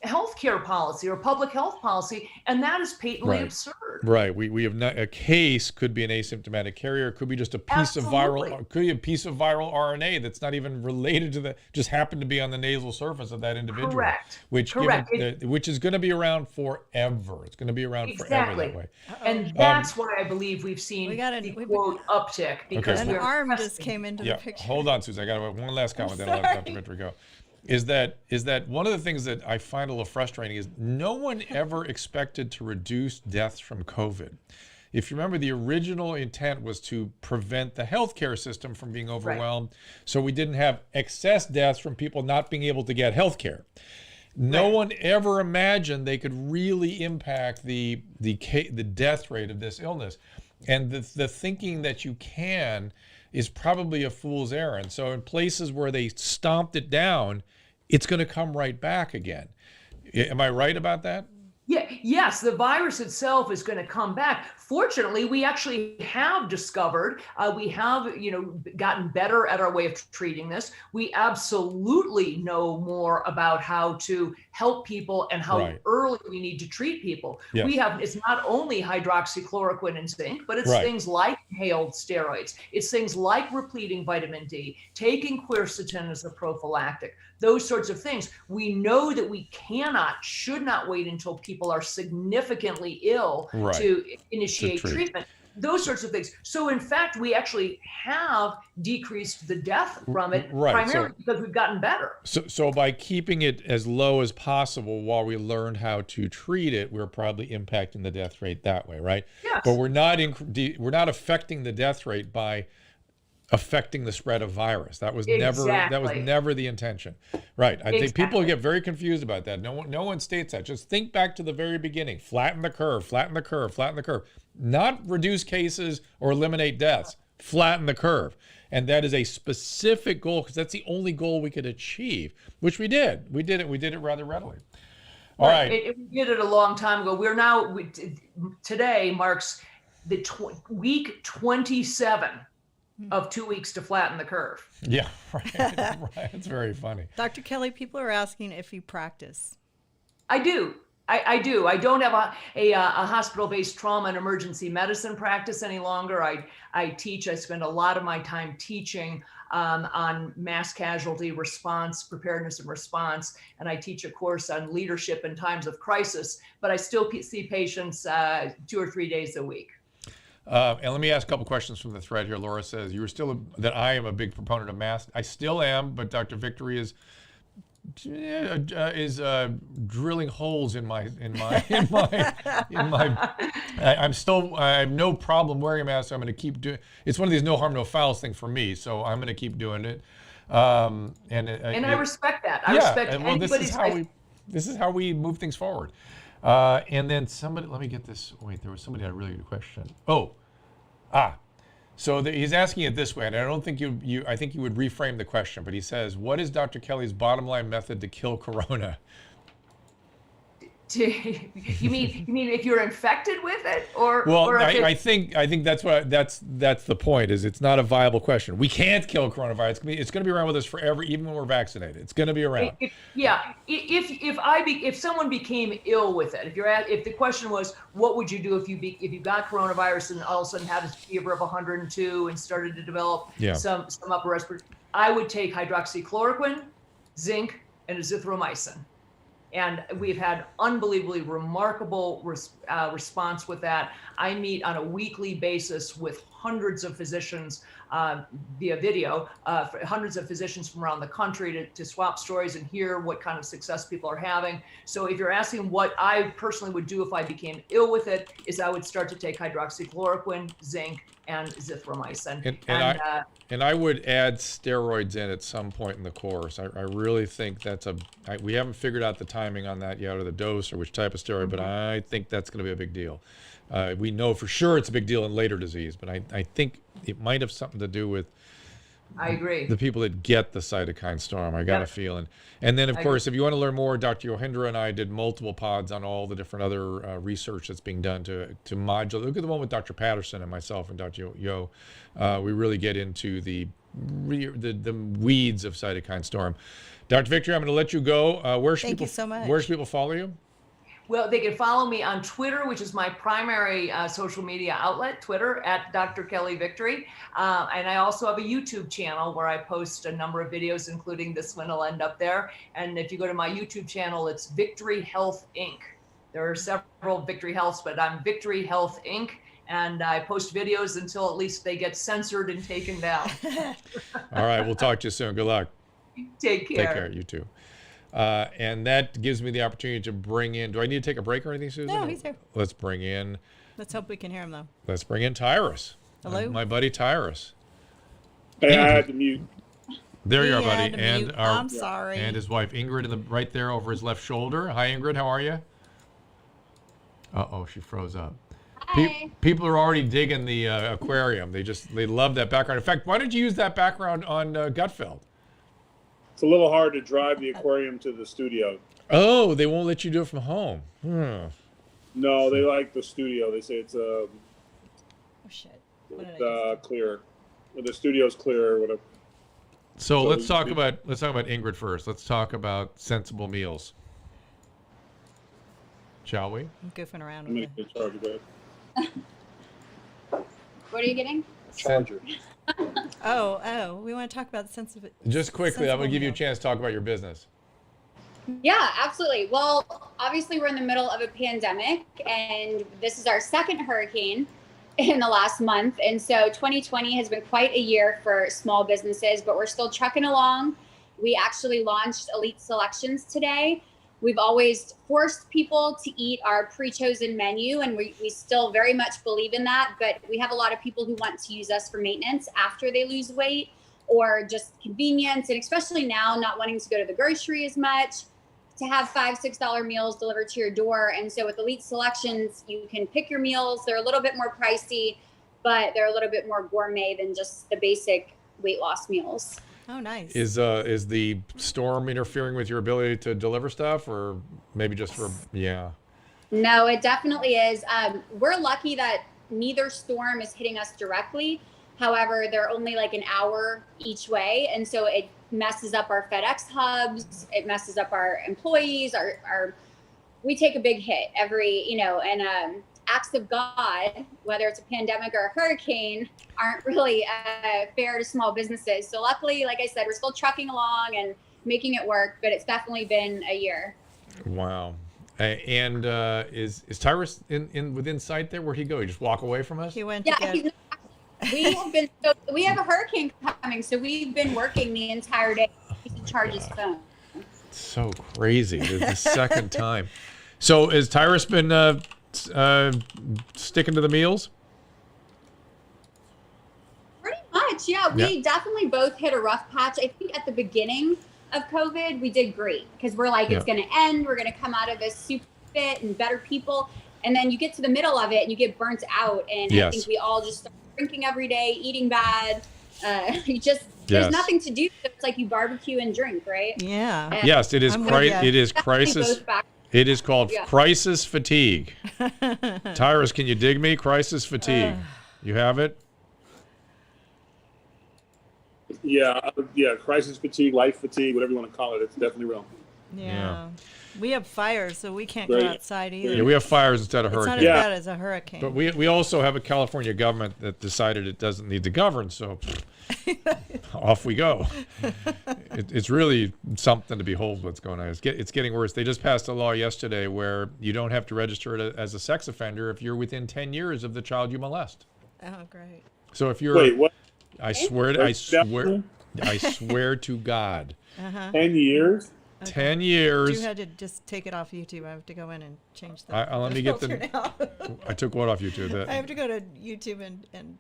healthcare policy or public health policy, and that is patently absurd. Right. We have not, a case could be an asymptomatic carrier. It could be just a piece of viral RNA that's not even related to just happened to be on the nasal surface of that individual. Correct. Which is going to be around forever. It's going to be around forever that way. And that's why I believe we've seen the quote uptick, because an arm just came into the picture. Hold on, Susan. I got one last comment, then I'll let Dr. Minter go. Is that one of the things that I find a little frustrating is no one ever expected to reduce deaths from COVID. If you remember, the original intent was to prevent the healthcare system from being overwhelmed, so we didn't have excess deaths from people not being able to get healthcare. No one ever imagined they could really impact the death rate of this illness. And the thinking that you can is probably a fool's errand. So in places where they stomped it down, it's going to come right back again. Am I right about that? Yes, the virus itself is going to come back Fortunately, we actually have discovered, we have, gotten better at our way of treating this. We absolutely know more about how to help people and how Right. early we need to treat people. Yes. It's not only hydroxychloroquine and zinc, but it's Right. things like inhaled steroids. It's things like repleting vitamin D, taking quercetin as a prophylactic, those sorts of things. We know that we should not wait until people are significantly ill Right. to initiate treat. treatment, those sorts of things. So in fact, we actually have decreased the death from it, Right. primarily because we've gotten better. So by keeping it as low as possible while we learned how to treat it, we're probably impacting the death rate that way, right? Yes. But we're not affecting the death rate by affecting the spread of virus. That was never the intention. Right. I think people get very confused about that. No one states that. Just think back to the very beginning. Flatten the curve, flatten the curve, flatten the curve. Not reduce cases or eliminate deaths. Flatten the curve. And that is a specific goal, because that's the only goal we could achieve, which we did. We did it rather readily. All right. We did it a long time ago. Today marks the week 27 of 2 weeks to flatten the curve. Yeah, right. It's very funny. Dr. Kelly, people are asking if you practice. I do. I do. I don't have a hospital-based trauma and emergency medicine practice any longer. I teach. I spend a lot of my time teaching on mass casualty response, preparedness and response, and I teach a course on leadership in times of crisis. But I still see patients 2 or 3 days a week. And let me ask a couple questions from the thread here. Laura says, "You were still that I am a big proponent of masks. I still am, but Dr. Victory is drilling holes in my. I have no problem wearing a mask. So I'm going to keep doing. It's one of these no harm, no fouls thing for me. So I'm going to keep doing it. And I respect that. I respect anybody's. This is how we move things forward. And then somebody, let me get this. Wait, there was somebody had a really good question. So he's asking it this way, and I don't think I think you would reframe the question, but he says, "What is Dr. Kelly's bottom line method to kill corona?" You mean if you're infected with it, or? Well, or I think that's the point. Is it's not a viable question. We can't kill coronavirus. It's going to be around with us forever, even when we're vaccinated. It's going to be around. If someone became ill with it, if the question was, what would you do if you got coronavirus and all of a sudden had a fever of 102 and started to develop some upper respiratory, I would take hydroxychloroquine, zinc, and azithromycin. And we've had unbelievably remarkable response with that. I meet on a weekly basis with hundreds of physicians via video, hundreds of physicians from around the country to swap stories and hear what kind of success people are having. So if you're asking what I personally would do if I became ill with it, is I would start to take hydroxychloroquine, zinc, and azithromycin. And I would add steroids in at some point in the course. I really think we haven't figured out the timing on that yet, or the dose, or which type of steroid, but I think that's going to be a big deal. We know for sure it's a big deal in later disease, but I think it might have something to do with I agree. The people that get the cytokine storm, I got a feeling. And then, of course, if you want to learn more, Dr. Yohendra and I did multiple pods on all the different other research that's being done to modulate. Look at the one with Dr. Patterson and myself and Dr. Yo. We really get into the weeds of cytokine storm. Dr. Victory, I'm going to let you go. Thank you so much. Where should people follow you? Well, they can follow me on Twitter, which is my primary social media outlet, Twitter, at Dr. Kelly Victory. And I also have a YouTube channel where I post a number of videos, including this one will end up there. And if you go to my YouTube channel, it's Victory Health Inc. There are several Victory Healths, but I'm Victory Health Inc. And I post videos until at least they get censored and taken down. All right, we'll talk to you soon. Good luck. Take care. Take care, you too. And that gives me the opportunity to bring in, do I need to take a break or anything, Susan? No, he's here. Let's bring in. Let's hope we can hear him, though. Let's bring in Tyrus. Hello. My buddy Tyrus. Hey, I had to mute. There you are, buddy. And I'm sorry. And his wife Ingrid right there over his left shoulder. Hi, Ingrid. How are you? Uh-oh, she froze up. Hi. People are already digging the aquarium. They love that background. In fact, why did you use that background on Gutfeld? It's a little hard to drive the aquarium to the studio. Oh, they won't let you do it from home. No, they like the studio. They say it's Oh shit. What did I just do? clear. The studio's clear or whatever. So So let's talk we- about Ingrid first. Let's talk about sensible meals. Shall we? I'm goofing around I'm with gonna it. get charger back. What are you getting? Charger. Oh, we want to talk about Just quickly, I'm going to give you a meal. chance to talk about your business. Yeah, absolutely. Well, obviously we're in the middle of a pandemic and this is our second hurricane in the last month. And so 2020 has been quite a year for small businesses, but we're still trucking along. We actually launched Elite Selections today. We've always forced people to eat our pre-chosen menu, and we still very much believe in that. But we have a lot of people who want to use us for maintenance after they lose weight or just convenience. And especially now, not wanting to go to the grocery as much, to have $5, $6 meals delivered to your door. And so with Elite Selections, you can pick your meals. They're a little bit more pricey, but they're a little bit more gourmet than just the basic weight loss meals. Oh, nice. Is the storm interfering with your ability to deliver stuff, or maybe just for No, it definitely is. We're lucky that neither storm is hitting us directly. However, they're only like an hour each way. And so it messes up our FedEx hubs. It messes up our employees. We take a big hit and acts of God, whether it's a pandemic or a hurricane, aren't really fair to small businesses. So luckily, like I said, we're still trucking along and making it work, but it's definitely been a year. Wow. And is Tyrus in within sight there? Where'd he go? He just walk away from us? He went Yeah, to get. we have a hurricane coming, so we've been working the entire day to charge his phone. So crazy. This is the second time. So has Tyrus been sticking to the meals? Pretty much, yeah. We definitely both hit a rough patch. I think at the beginning of COVID, we did great because we're like, it's going to end. We're going to come out of this super fit and better people. And then you get to the middle of it and you get burnt out. And I think we all just start drinking every day, eating bad. There's nothing to do. So it's like you barbecue and drink, right? Yeah. Yes, it is. I'm with ya. It is crisis. It is called crisis fatigue. Tyrus, can you dig me? Crisis fatigue. You have it? Yeah, crisis fatigue, life fatigue, whatever you want to call it. It's definitely real. Yeah. We have fires, so we can't go outside either. Yeah, we have fires instead of It's not hurricanes. as bad as a hurricane. But we also have a California government that decided it doesn't need to govern, so off we go. It's really something to behold what's going on. It's getting worse. They just passed a law yesterday where you don't have to register it as a sex offender if you're within 10 years of the child you molest. Oh, great. So if you're, Wait, what? I swear to God, 10 years? 10 years. You had to just take it off YouTube. I have to go in and change that. Let me get the. now. I took what off YouTube? I have to go to YouTube and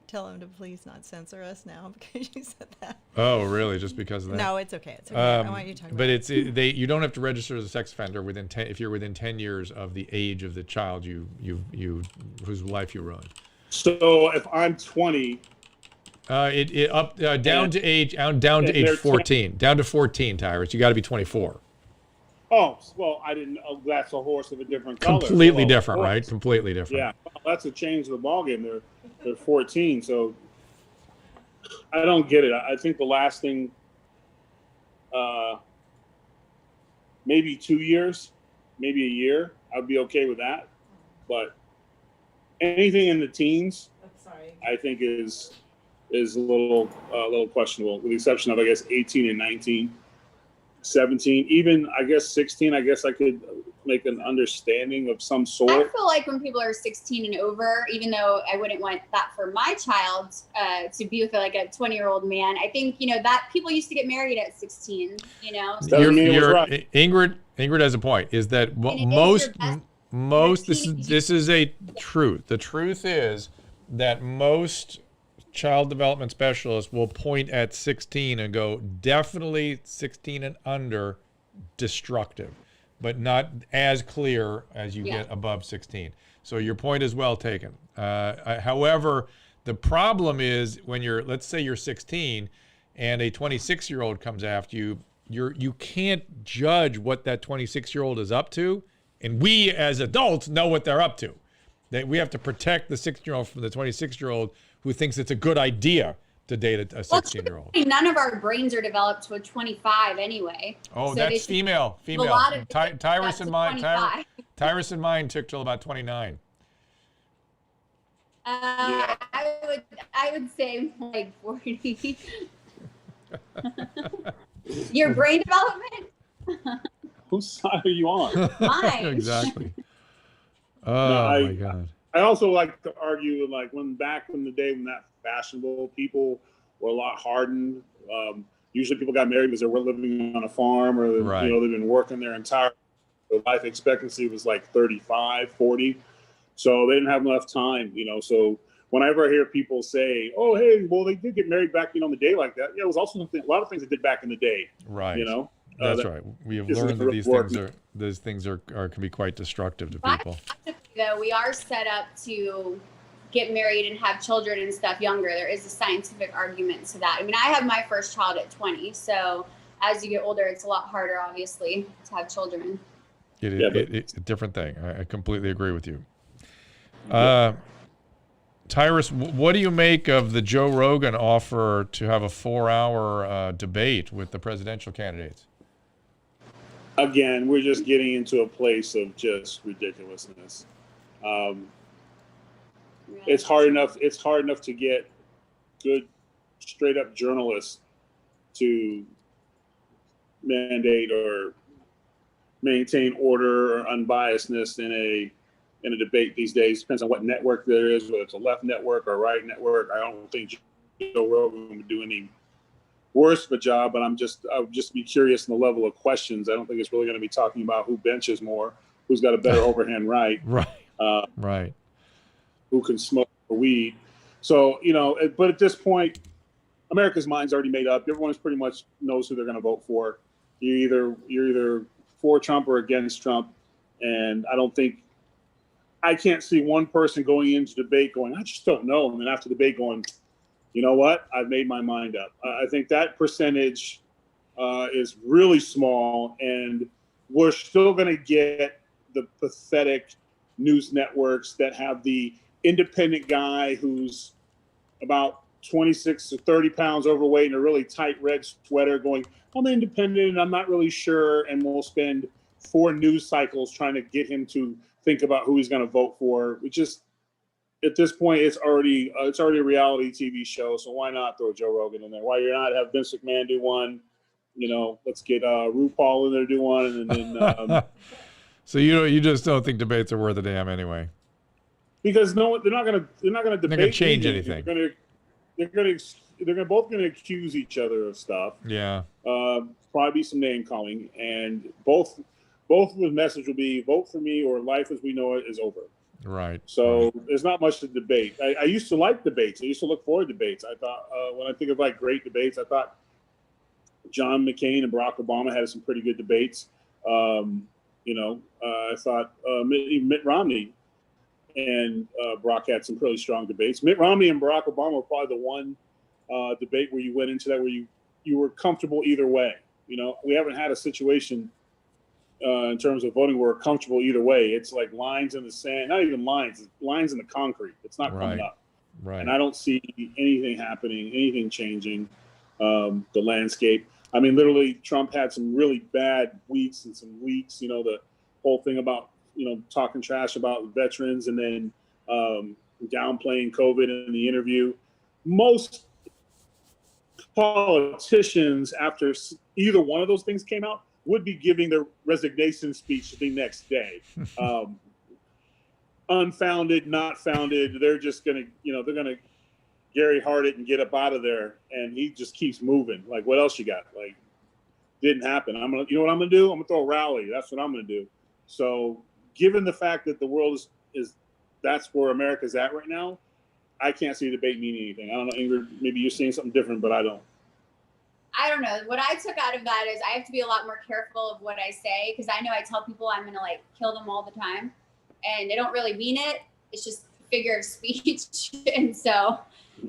tell him to please not censor us now because you said that. Oh, really? Just because of that? No, it's okay. It's okay. I want you to talk about it. But you don't have to register as a sex offender if you're within 10 years of the age of the child whose life you ruined. So if I'm 20, down to age 14. Down to 14, Tyrus. You got to be 24. oh, well, I didn't know that's a horse of a different color. Completely Well, different, of course. right? Completely different. Yeah, well, that's a change of the ballgame. They're 14, so I don't get it. I think the last thing, maybe 2 years, maybe a year, I'd be okay with that. But anything in the teens, I think is a little questionable, with the exception of, I guess, 18 and 19, 17, even, I guess, 16. I guess I could make an understanding of some I sort. feel like when people are 16 and over, even though I wouldn't want that for my child to be with like a 20-year-old man, I think, that people used to get married at 16, Doesn't mean it was right. Ingrid has a point, is that this is a truth. The truth is that most child development specialists will point at 16 and go, definitely 16 and under, destructive, but not as clear as you get above 16. So your point is well taken. However, the problem is when let's say you're 16 and a 26-year-old comes after you, you can't judge what that 26-year-old is up to. And we as adults know what they're up to. We have to protect the 16-year-old from the 26-year-old who thinks it's a good idea to date a 16-year-old. None of our brains are developed to 25 anyway. Oh, So that's female. a lot of Tyrus and mine. 25. Tyrus and mine took till about 29. I would say like 40. Your brain development? Whose side are you on? Mine. Exactly. Oh my God. I also like to argue, like, back in the day when that fashionable, people were a lot hardened. Usually people got married because they were living on a farm, or Right. they've been working their entire life expectancy was like 35, 40. So they didn't have enough time, So whenever I hear people say, "Oh, hey, well, they did get married back, in the day like that," yeah, it was also a lot of things they did back in the day, Right. That's right. We have learned that these things are can be quite destructive to people. Though we are set up to get married and have children and stuff younger. There is a scientific argument to that. I mean, I had my first child at 20, so as you get older, it's a lot harder, obviously, to have children. It's a different thing. I completely agree with you. Tyrus, what do you make of the Joe Rogan offer to have a 4-hour debate with the presidential candidates? Again, we're just getting into a place of just ridiculousness. It's hard enough to get good, straight up journalists to mandate or maintain order or unbiasedness in a debate these days. Depends on what network there is, whether it's a left network or a right network. I don't think Joe Rogan would do any worse of a job, but I would just be curious in the level of questions. I don't think it's really going to be talking about who benches more, who's got a better overhand right, right, who can smoke or weed. So, but at this point, America's mind's already made up. Everyone pretty much knows who they're going to vote for. You're either for Trump or against Trump, and I can't see one person going into debate going, "I just don't know," and then after debate going, "You know what? I've made my mind up." I think that percentage is really small, and we're still going to get the pathetic news networks that have the independent guy who's about 26 to 30 pounds overweight in a really tight red sweater going, "I'm independent and I'm not really sure," and we'll spend 4 news cycles trying to get him to think about who he's going to vote for. We just, at this point, it's already a reality TV show. So why not throw Joe Rogan in there? Why not have Vince McMahon do one? Let's get RuPaul in there to do one, and then. So you just don't think debates are worth a damn anyway? Because they're not going to debate. They're going to change anything. They're both going to accuse each other of stuff. Yeah. Probably be some name calling, and both of the message will be vote for me or life as we know it is over. Right. So there's not much to debate. I used to like debates. I used to look forward to debates. I thought when I think of like great debates, I thought John McCain and Barack Obama had some pretty good debates. I thought Mitt Romney and Barack had some really strong debates. Mitt Romney and Barack Obama were probably the one debate where you went into that where you were comfortable either way. We haven't had a situation in terms of voting where we're comfortable either way. It's like lines in the sand, not even lines, it's lines in the concrete. It's not coming up. Right. And I don't see anything happening, anything changing the landscape. I mean, literally, Trump had some really bad weeks and some weeks, the whole thing about, talking trash about veterans and then downplaying COVID in the interview. Most politicians, after either one of those things came out, would be giving their resignation speech the next day. Unfounded, not founded. They're just going to, they're going to Gary Hart it and get up out of there. And he just keeps moving. Like, what else you got? Like, didn't happen. You know what I'm going to do? I'm going to throw a rally. That's what I'm going to do. So given the fact that the world is that's where America's at right now, I can't see debate meaning anything. I don't know, Ingrid, maybe you're seeing something different, but I don't. I don't know. What I took out of that is I have to be a lot more careful of what I say, because I know I tell people I'm going to kill them all the time, and they don't really mean it. It's just a figure of speech. And so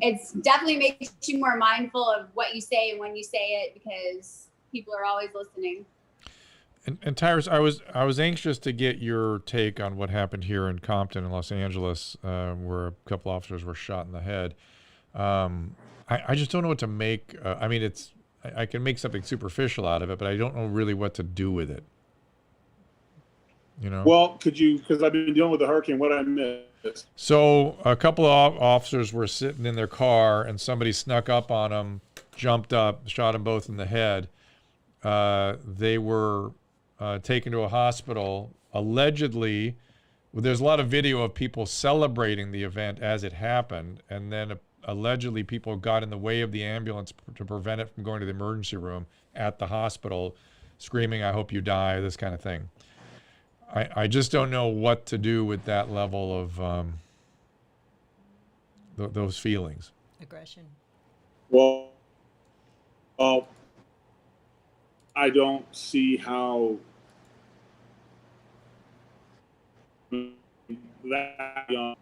it's definitely makes you more mindful of what you say and when you say it, because people are always listening. And Tyrus, I was anxious to get your take on what happened here in Compton in Los Angeles, where a couple officers were shot in the head. I just don't know what to make. I mean, I can make something superficial out of it, but I don't know really what to do with it. You know? Well, because I've been dealing with the hurricane, what I missed. So a couple of officers were sitting in their car, and somebody snuck up on them, jumped up, shot them both in the head. They were taken to a hospital. Allegedly, there's a lot of video of people celebrating the event as it happened, and then allegedly people got in the way of the ambulance to prevent it from going to the emergency room at the hospital, screaming, "I hope you die," this kind of thing. I just don't know what to do with that level of those feelings. Aggression. Well, I don't see how that the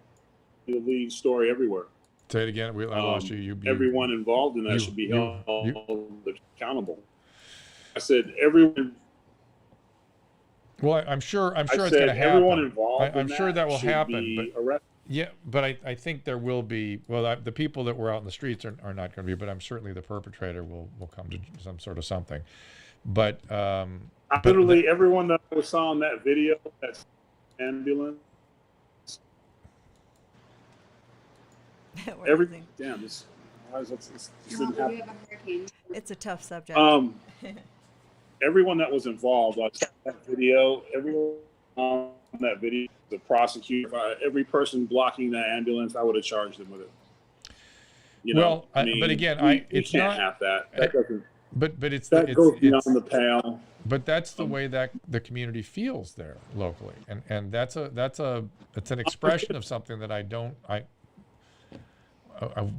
lead story everywhere. Say it again. I lost you. Everyone involved in that should be held accountable. I said everyone. Well, I'm sure it's I going said to happen. everyone involved. I'm sure that will should happen. be But arrested. yeah, but I think there will be. Well, the people that were out in the streets are not going to be. But I'm certainly the perpetrator will come to some sort of something. But literally everyone that was saw in that video, that's ambulance. Everything. Damn, this didn't happen. It's a tough subject. Everyone that was involved, I saw that video. Everyone on that video, the prosecutor, every person blocking that ambulance, I would have charged them with it. You know, but again, we can't have that. That doesn't. But That goes beyond the pale. But that's the way that the community feels there locally, and it's an expression of something that I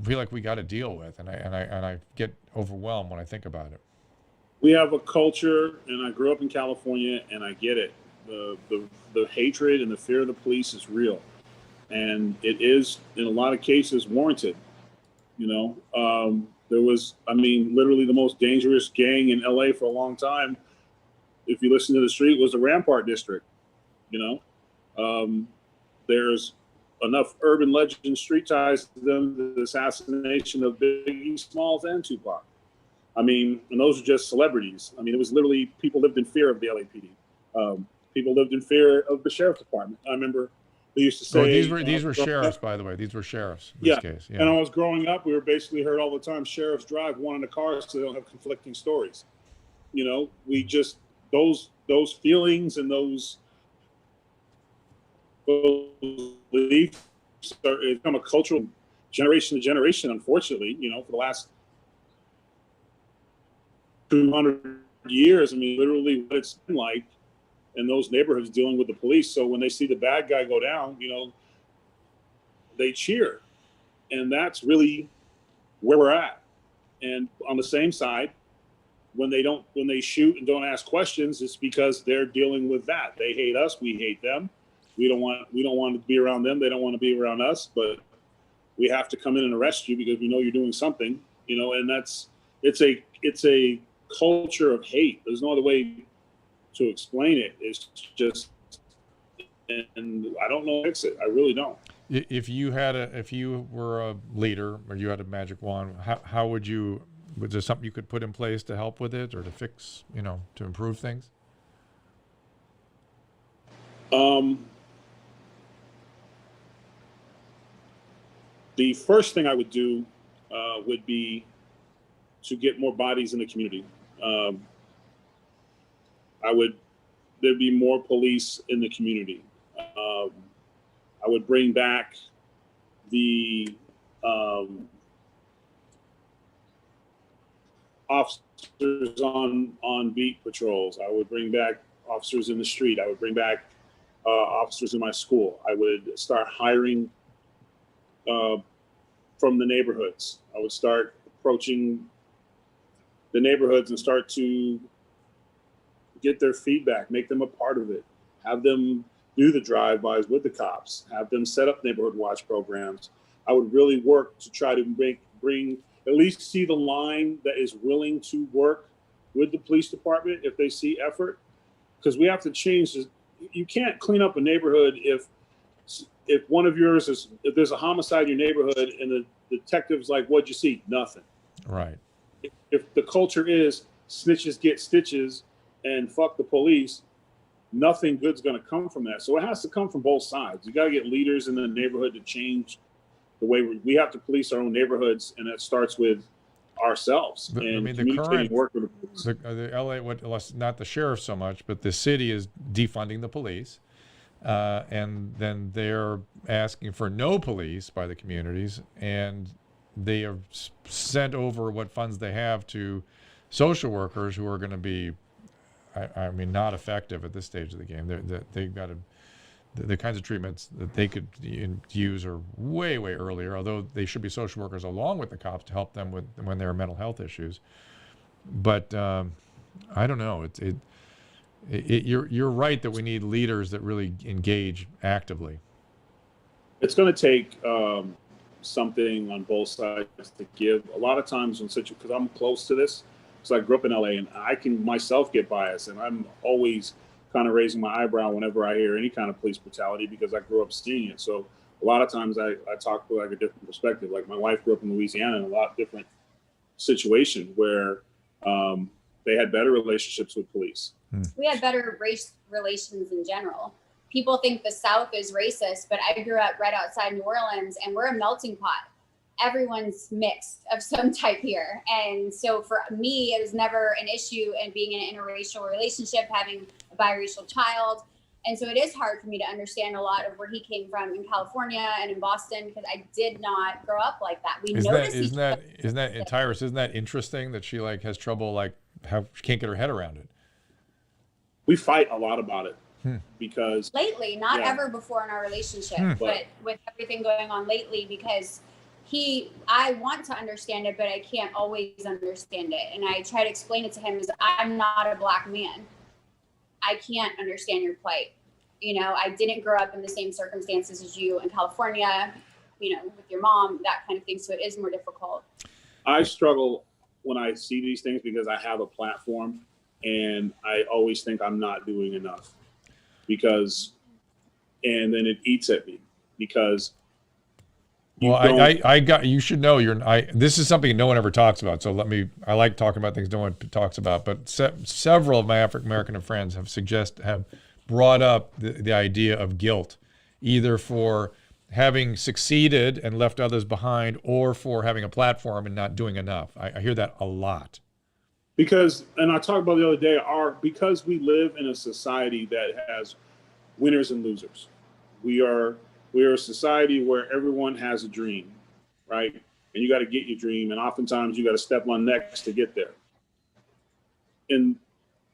feel like we got to deal with, and I get overwhelmed when I think about it. We have a culture, and I grew up in California, and I get it. The hatred and the fear of the police is real, and it is in a lot of cases warranted. You know, there was, literally the most dangerous gang in LA for a long time, if you listen to the street, was the Rampart District. You know, there's enough urban legend street ties to them, the assassination of Biggie Smalls and Tupac. And those are just celebrities. It was literally people lived in fear of the LAPD. People lived in fear of the sheriff's department. I remember they used to say these were sheriffs, by the way. These were sheriffs in this case. Yeah. And I was growing up, we were basically heard all the time, sheriffs drive one in the car so they don't have conflicting stories. You know, we just those feelings and those beliefs it's become a cultural generation to generation, unfortunately, you know, for the last 200 years. Literally what it's been like in those neighborhoods dealing with the police. So when they see the bad guy go down, you know, they cheer. And that's really where we're at. And on the same side, when they shoot and don't ask questions, it's because they're dealing with that. They hate us, we hate them. We don't want to be around them. They don't want to be around us, but we have to come in and arrest you because we know you're doing something, you know, and it's a culture of hate. There's no other way to explain it. It's just, and I don't know how to fix it. I really don't. If you were a leader or you had a magic wand, how would you, was there something you could put in place to help with it or to fix, you know, to improve things? The first thing I would do would be to get more bodies in the community. There'd be more police in the community. I would bring back the officers on beat patrols. I would bring back officers in the street. I would bring back officers in my school. I would start hiring from the neighborhoods. I would start approaching the neighborhoods and start to get their feedback, make them a part of it, have them do the drive-bys with the cops, have them set up neighborhood watch programs. I would really work to try to bring at least see the line that is willing to work with the police department if they see effort. because we have to change this. You can't clean up a neighborhood if one of yours is, if there's a homicide in your neighborhood and the detective's like, what'd you see? Nothing. Right. If the culture is snitches get stitches and fuck the police, nothing good's going to come from that. So it has to come from both sides. You got to get leaders in the neighborhood to change the way we have to police our own neighborhoods, and that starts with ourselves. And I mean, the communicating, current, work with the police. the LA, not the sheriff so much, but the city is defunding the police. And then they're asking for no police by the communities, and they have sent over what funds they have to social workers who are going to be, I mean, not effective at this stage of the game. They've got to, the kinds of treatments that they could use are way, way earlier, although they should be social workers along with the cops to help them with when there are mental health issues. But I don't know. You're right that we need leaders that really engage actively. It's going to take something on both sides to give. A lot of times because I'm close to this, because I grew up in LA, and I can myself get biased, and I'm always kind of raising my eyebrow whenever I hear any kind of police brutality because I grew up seeing it. So a lot of times I talk with like a different perspective. Like my wife grew up in Louisiana in a lot different situation where they had better relationships with police. We had better race relations in general. People think the South is racist, but I grew up right outside New Orleans, and we're a melting pot. Everyone's mixed of some type here. And so for me, it was never an issue in being in an interracial relationship, having a biracial child. And so it is hard for me to understand a lot of where he came from in California and in Boston, because I did not grow up like that. Isn't that Tyrus, isn't that interesting that she like has trouble, like she can't get her head around it? We fight a lot about it because lately, not ever before in our relationship, but with everything going on lately, because I want to understand it, but I can't always understand it. And I try to explain it to him as I'm not a Black man. I can't understand your plight. You know, I didn't grow up in the same circumstances as you in California, you know, with your mom, that kind of thing. So it is more difficult. I struggle when I see these things because I have a platform, and I always think I'm not doing enough and then it eats at me because you should know this is something no one ever talks about. So I like talking about things no one talks about, but several of my African American friends have brought up the idea of guilt, either for having succeeded and left others behind, or for having a platform and not doing enough. I hear that a lot. Because, and I talked about the other day, because we live in a society that has winners and losers. We are a society where everyone has a dream, right? And you got to get your dream, and oftentimes you got to step on necks to get there. And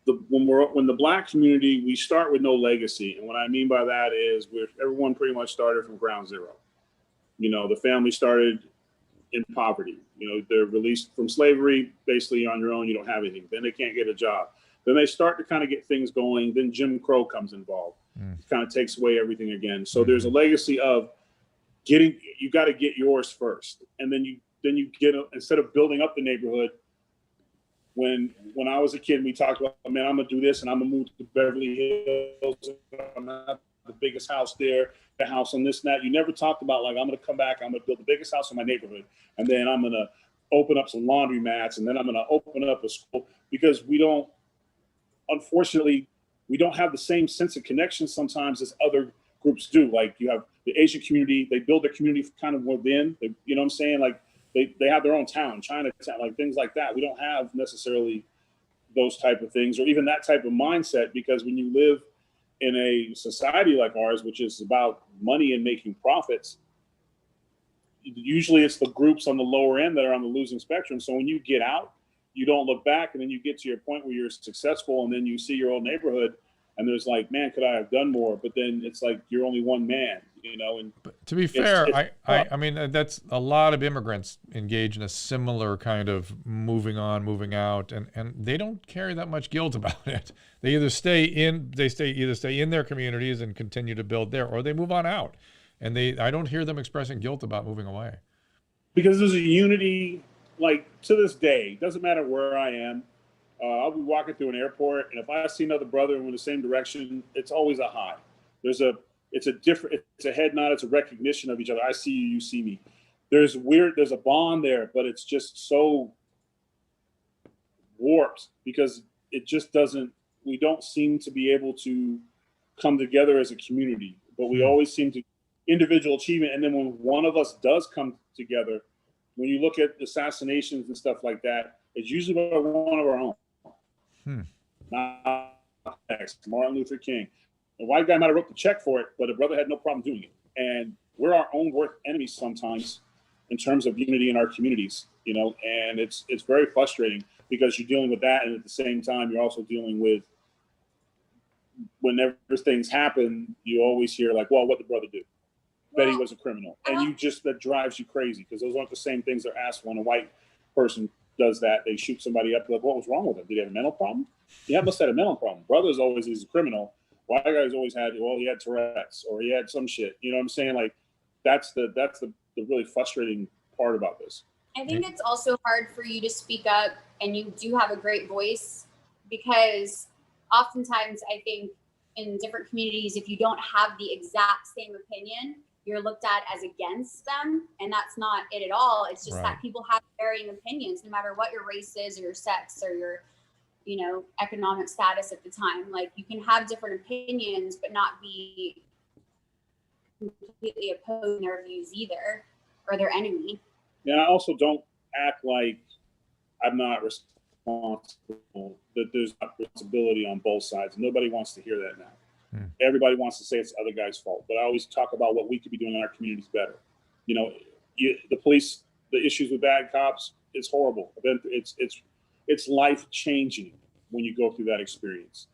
when the Black community, we start with no legacy, and what I mean by that is everyone pretty much started from ground zero. You know, the family started in poverty. You know, they're released from slavery, basically on your own, you don't have anything. Then they can't get a job. Then they start to kind of get things going. Then Jim Crow comes involved. It kind of takes away everything again. So there's a legacy of you got to get yours first. And then you get, instead of building up the neighborhood, when I was a kid, we talked about, man, I'm going to do this and I'm going to move to Beverly Hills. I'm going to have the biggest house there, the house on this and that. You never talked about, like, I'm going to come back, I'm going to build the biggest house in my neighborhood. And then I'm going to open up some laundry mats, and then I'm going to open up a school, because unfortunately, we don't have the same sense of connection sometimes as other groups do. Like you have the Asian community, they build their community kind of within, you know what I'm saying? Like they have their own town, Chinatown, like things like that. We don't have necessarily those type of things, or even that type of mindset, because when you live in a society like ours, which is about money and making profits, usually it's the groups on the lower end that are on the losing spectrum. So when you get out, you don't look back, and then you get to your point where you're successful, and then you see your old neighborhood, and there's like, man, could I have done more? But then it's like you're only one man, you know. And but to be fair, I mean, that's a lot of immigrants engage in a similar kind of moving on, moving out, and they don't carry that much guilt about it. They either stay in their communities and continue to build there, or they move on out. And I don't hear them expressing guilt about moving away. Because there's a unity, like to this day, doesn't matter where I am. I'll be walking through an airport, and if I see another brother and we're in the same direction, it's always a hi. It's a head nod, it's a recognition of each other. I see you, you see me. There's a bond there, but it's just so warped because it just we don't seem to be able to come together as a community, but we always seem to individual achievement. And then when one of us does come together, when you look at assassinations and stuff like that, it's usually by one of our own. Not Martin Luther King. The white guy might have wrote the check for it, but the brother had no problem doing it. And we're our own worst enemies sometimes in terms of unity in our communities, and it's very frustrating because you're dealing with that. And at the same time, you're also dealing with whenever things happen, you always hear like, well, what did the brother do? Well, Betty was a criminal. And that drives you crazy because those aren't the same things they're asked when a white person does that. They shoot somebody up. Like, what was wrong with him? Did he have a mental problem? Yeah, must have had a mental problem. Brother's always is a criminal. White guy's always had, he had Tourette's or he had some shit. You know what I'm saying? Like, that's the really frustrating part about this. I think it's also hard for you to speak up, and you do have a great voice, because oftentimes I think in different communities, if you don't have the exact same opinion, you're looked at as against them, and that's not it at all. It's just that people have varying opinions, no matter what your race is or your sex or your economic status at the time. Like, you can have different opinions but not be completely opposing their views either, or their enemy. Yeah, I also don't act like I'm not responsible, that there's not responsibility on both sides. Nobody wants to hear that now. Everybody wants to say it's the other guy's fault, but I always talk about what we could be doing in our communities better. The police, the issues with bad cops, it's horrible. It's life changing when you go through that experience.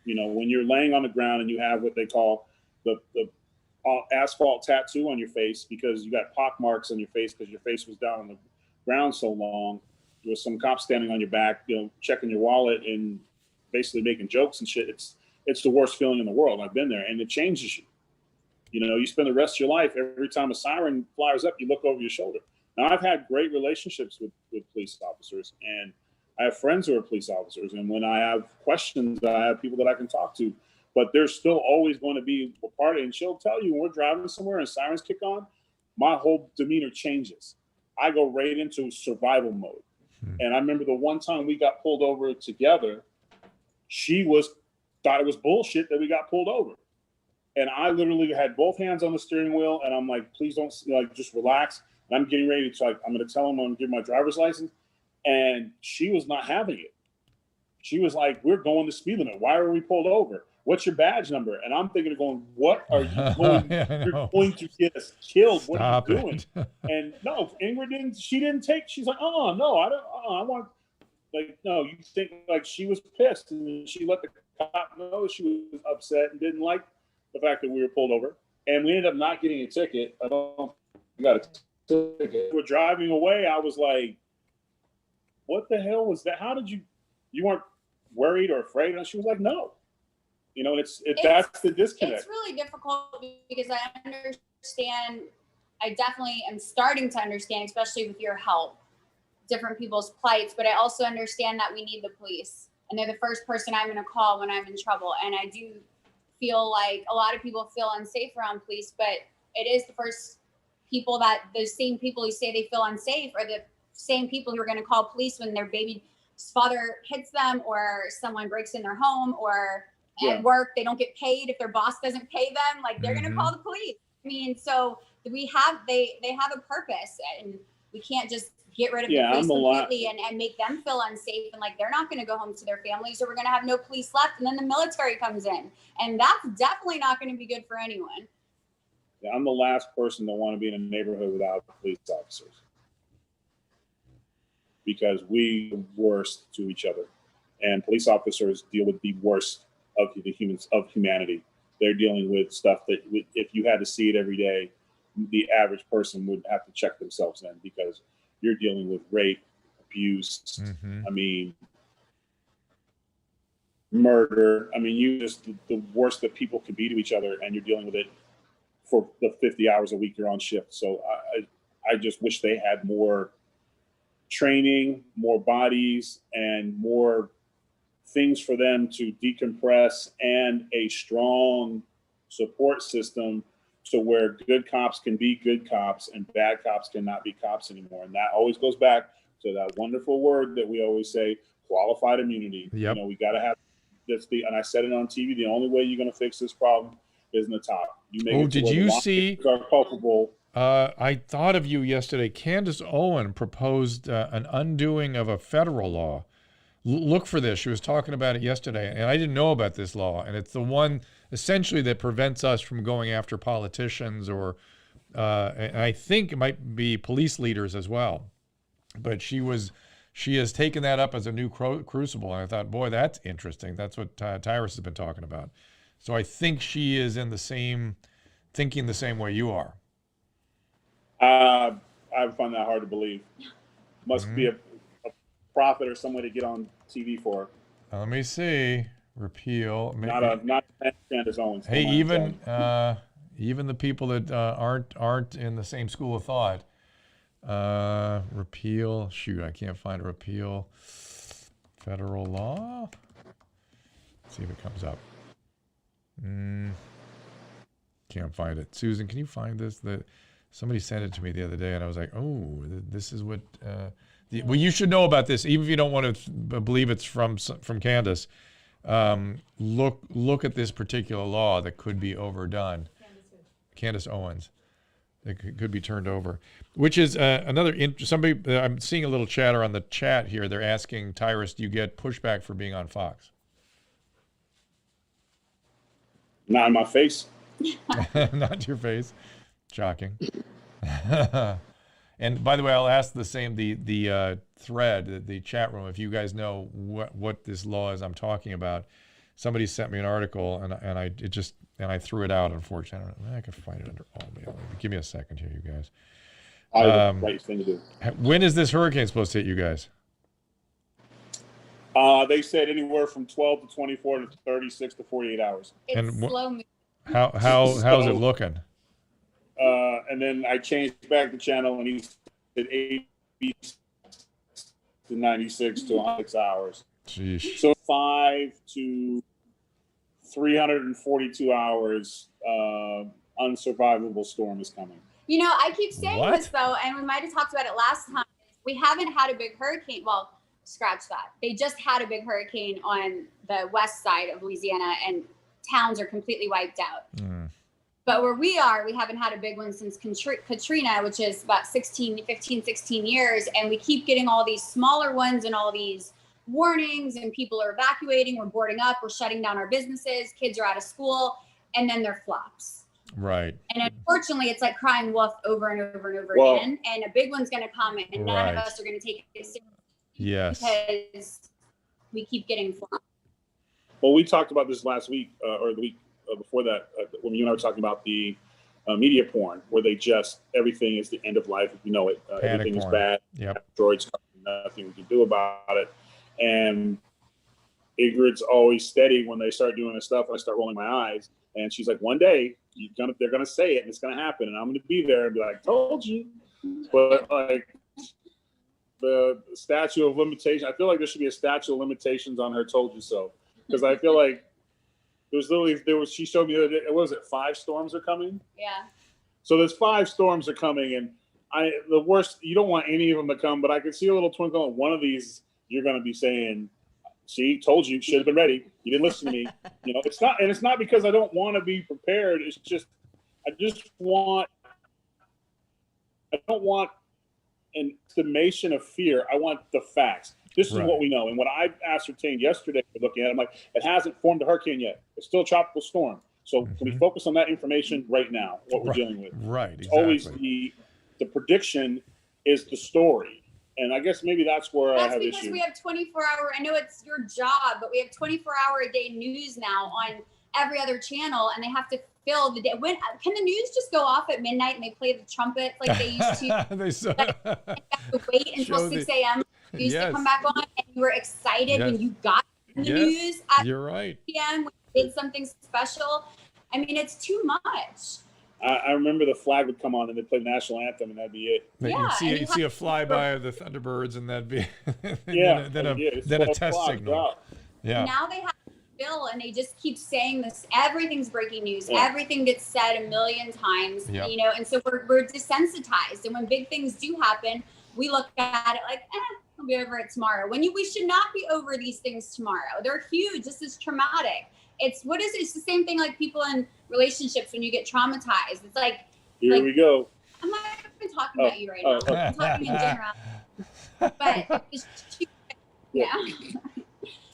When you're laying on the ground and you have what they call the asphalt tattoo on your face because you got pock marks on your face because your face was down on the ground so long. There was some cops standing on your back, checking your wallet and basically making jokes and shit. It's the worst feeling in the world. I've been there, and it changes you. You spend the rest of your life, every time a siren fires up, you look over your shoulder. Now, I've had great relationships with police officers, and I have friends who are police officers. And when I have questions, I have people that I can talk to. But there's still always going to be a party. And she'll tell you when we're driving somewhere and sirens kick on, my whole demeanor changes. I go right into survival mode. And I remember the one time we got pulled over together, she thought it was bullshit that we got pulled over. And I literally had both hands on the steering wheel. And I'm like, please don't, just relax. And I'm getting ready to, I'm going to tell him I'm going to give my driver's license. And she was not having it. She was like, we're going the speed limit. Why are we pulled over? What's your badge number? And I'm thinking of going, what are you going? You're going to get us killed. What are you doing? And no, Ingrid didn't take. She's like, oh no, I don't. I want. Like, no, you think like she was pissed and she let the cop know she was upset and didn't like the fact that we were pulled over. And we ended up not getting a ticket. We got a ticket. We're driving away. I was like, what the hell was that? How did you weren't worried or afraid? And she was like, no. That's the disconnect. It's really difficult because I understand, I definitely am starting to understand, especially with your help, different people's plights, but I also understand that we need the police, and they're the first person I'm going to call when I'm in trouble. And I do feel like a lot of people feel unsafe around police, but it is the first people that the same people who say they feel unsafe are the same people who are going to call police when their baby's father hits them or someone breaks in their home or at work, they don't get paid if their boss doesn't pay them. Like, they're going to call the police. I mean, so they have a purpose, and we can't just get rid of the police completely and make them feel unsafe. And like, they're not going to go home to their families, or we're going to have no police left. And then the military comes in, and that's definitely not going to be good for anyone. Yeah, I'm the last person to want to be in a neighborhood without police officers, because we are the worst to each other, and police officers deal with the worst of humanity. They're dealing with stuff that if you had to see it every day, the average person would have to check themselves in, because you're dealing with rape, abuse, I mean, murder. I mean, you just the worst that people can be to each other, and you're dealing with it for the 50 hours a week you're on shift. So I just wish they had more training, more bodies, and more things for them to decompress and a strong support system to where good cops can be good cops and bad cops cannot be cops anymore. And that always goes back to that wonderful word that we always say, qualified immunity. Yep. You know, we got to have this. And I said it on TV. The only way you're going to fix this problem is in the top. You make it to did where the you law see? are culpable. I thought of you yesterday. Candace Owen proposed an undoing of a federal law. Look for this. She was talking about it yesterday, and I didn't know about this law. And it's the one essentially that prevents us from going after politicians or, and I think it might be police leaders as well. But she has taken that up as a new crucible. And I thought, boy, that's interesting. That's what Tyrus has been talking about. So I think she is thinking the same way you are. I find that hard to believe. Must be a prophet or someone to get on TV for. Let me see. Repeal. Not Candace Owens. Hey, even the people that aren't in the same school of thought. Repeal. Shoot, I can't find a repeal. Federal law. Let's see if it comes up. Can't find it. Susan, can you find this? Somebody sent it to me the other day, and I was like, oh, this is what. Well, you should know about this, even if you don't want to believe it's from Candace. Look at this particular law that could be overdone. Candace Owens. It could be turned over, which is another. Somebody, I'm seeing a little chatter on the chat here. They're asking Tyrus, do you get pushback for being on Fox? Not in my face. Not to your face. Shocking. And by the way, I'll ask the same, the thread, the chat room, if you guys know what this law is I'm talking about. Somebody sent me an article, and I threw it out, unfortunately. I can find it under all mail. Give me a second here, you guys. Right thing to do. When is this hurricane supposed to hit you guys? They said anywhere from 12 to 24 to 36 to 48 hours. It's slow moving. How's it looking? And then I changed back the channel, and he said 80 to 96 to 106 hours. Jeez. So 5 to 342 hours, unsurvivable storm is coming. You know, I keep saying What? this though, and we might have talked about it last time. We haven't had a big hurricane. Well, scratch that. They just had a big hurricane on the west side of Louisiana, and towns are completely wiped out. But where we are, we haven't had a big one since Katrina, which is about 15, 16 years. And we keep getting all these smaller ones and all these warnings, and people are evacuating, we're boarding up, we're shutting down our businesses, kids are out of school, and then they're flops. Right. And unfortunately, it's like crying wolf over and over and over Well, again. And a big one's going to come, and none of Right. us are going to take it seriously Yes. because we keep getting flops. Well, we talked about this last week or the week before that when you and I were talking about the media porn, where everything is the end of life if you know it. Everything is porn. bad. Yep. Droids, nothing we can do about it. And Ingrid's always steady when they start doing this stuff. I start rolling my eyes, and she's like, "One day they're gonna say it, and it's gonna happen, and I'm gonna be there and be like, told you." But like the statute of limitation, I feel like there should be a statute of limitations on her "told you so," because I feel like she showed me the other day, what was it, 5 storms are coming? Yeah. So there's 5 storms are coming, and the worst, you don't want any of them to come, but I can see a little twinkle on one of these. You're going to be saying, "See, told you, should have been ready. You didn't listen to me." You know, it's not because I don't want to be prepared. It's just, I don't want an estimation of fear. I want the facts. This is Right. what we know. And what I ascertained yesterday, looking at it, I'm like, it hasn't formed a hurricane yet. It's still a tropical storm. So can we focus on that information right now, what we're dealing with? Right. It's Exactly. always the prediction is the story. And I guess maybe that's where I That's have because issues. we have 24-hour, I know it's your job, but we have 24-hour a day news now on every other channel, and they have to fill the day. When can the news just go off at midnight and they play the trumpet like they used to? They saw. You have to wait until Show 6 a.m. news to come back on, and you were excited when you got the news at You're right. 6 p.m. when you did something special. I mean, it's too much. I remember the flag would come on and they'd play the national anthem and that'd be it. You'd see and you'd see a flyby of the Thunderbirds, and that'd be Yeah. then a It's then a 12 test o'clock, signal. drop. Yeah. Now they have a bill and they just keep saying this. Everything's breaking news. Yeah. Everything gets said a million times, Yep. you know, and so we're desensitized. And when big things do happen, we look at it like, we'll be over it tomorrow. We should not be over these things tomorrow. They're huge. This is traumatic. It's the same thing like people in relationships when you get traumatized. It's like, Here we go. I'm not even talking about you right now. I'm talking in general. But it's yeah.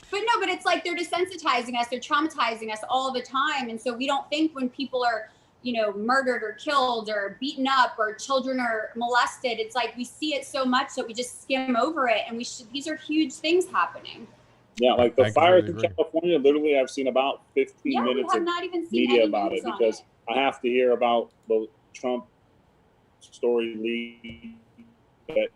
But no, but it's like they're desensitizing us, they're traumatizing us all the time. And so we don't think when people are, you know, murdered or killed or beaten up or children are molested, it's like we see it so much that we just skim over it. And these are huge things happening. Yeah, like the I fires completely in California, literally I've seen about 15 We minutes have of not even seen media any about news it on because it. I have to hear about the Trump story leak that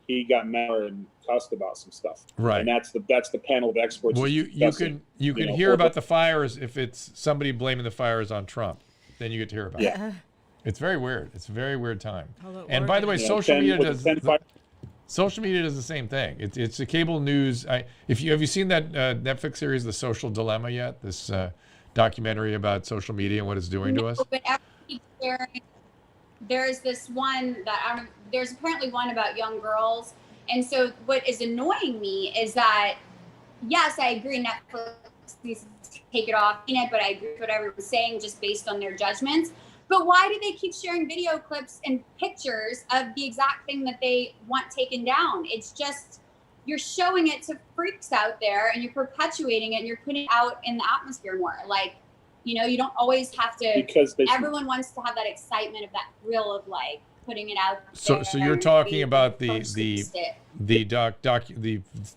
he got mad and cussed about some stuff. Right. And that's the panel of experts. Well, you can hear about the fires if it's somebody blaming the fires on Trump. Then you get to hear about it. It's very weird. It's a very weird time. And by the way, social media does the same thing. It's the cable news. Have you seen that Netflix series, The Social Dilemma, yet? This documentary about social media and what it's doing to us. But there's this one that there's apparently one about young girls. And so what is annoying me is that, yes, I agree Netflix needs to take it off, but I agree with what everyone's saying just based on their judgments. But why do they keep sharing video clips and pictures of the exact thing that they want taken down? It's just, you're showing it to freaks out there and you're perpetuating it and you're putting it out in the atmosphere more. Like, you know, you don't always have to, because everyone wants to have that excitement of that thrill of like putting it out So there. so you're talking about the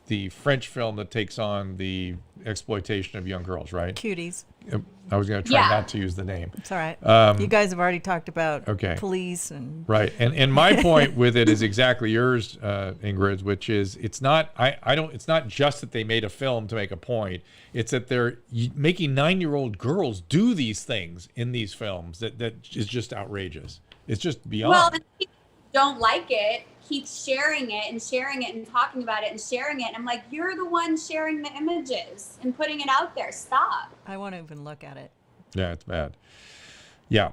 the French film that takes on the exploitation of young girls, right? Cuties. I was going to try not to use the name. It's all right. You guys have already talked about police and right. And my point with it is exactly yours, Ingrid, which is it's not it's not just that they made a film to make a point. It's that they're making 9-year-old girls do these things in these films that is just outrageous. It's just beyond. Well, and people don't like it, keep sharing it and talking about it and sharing it. And I'm like, you're the one sharing the images and putting it out there. Stop. I won't even look at it. Yeah, it's bad. Yeah.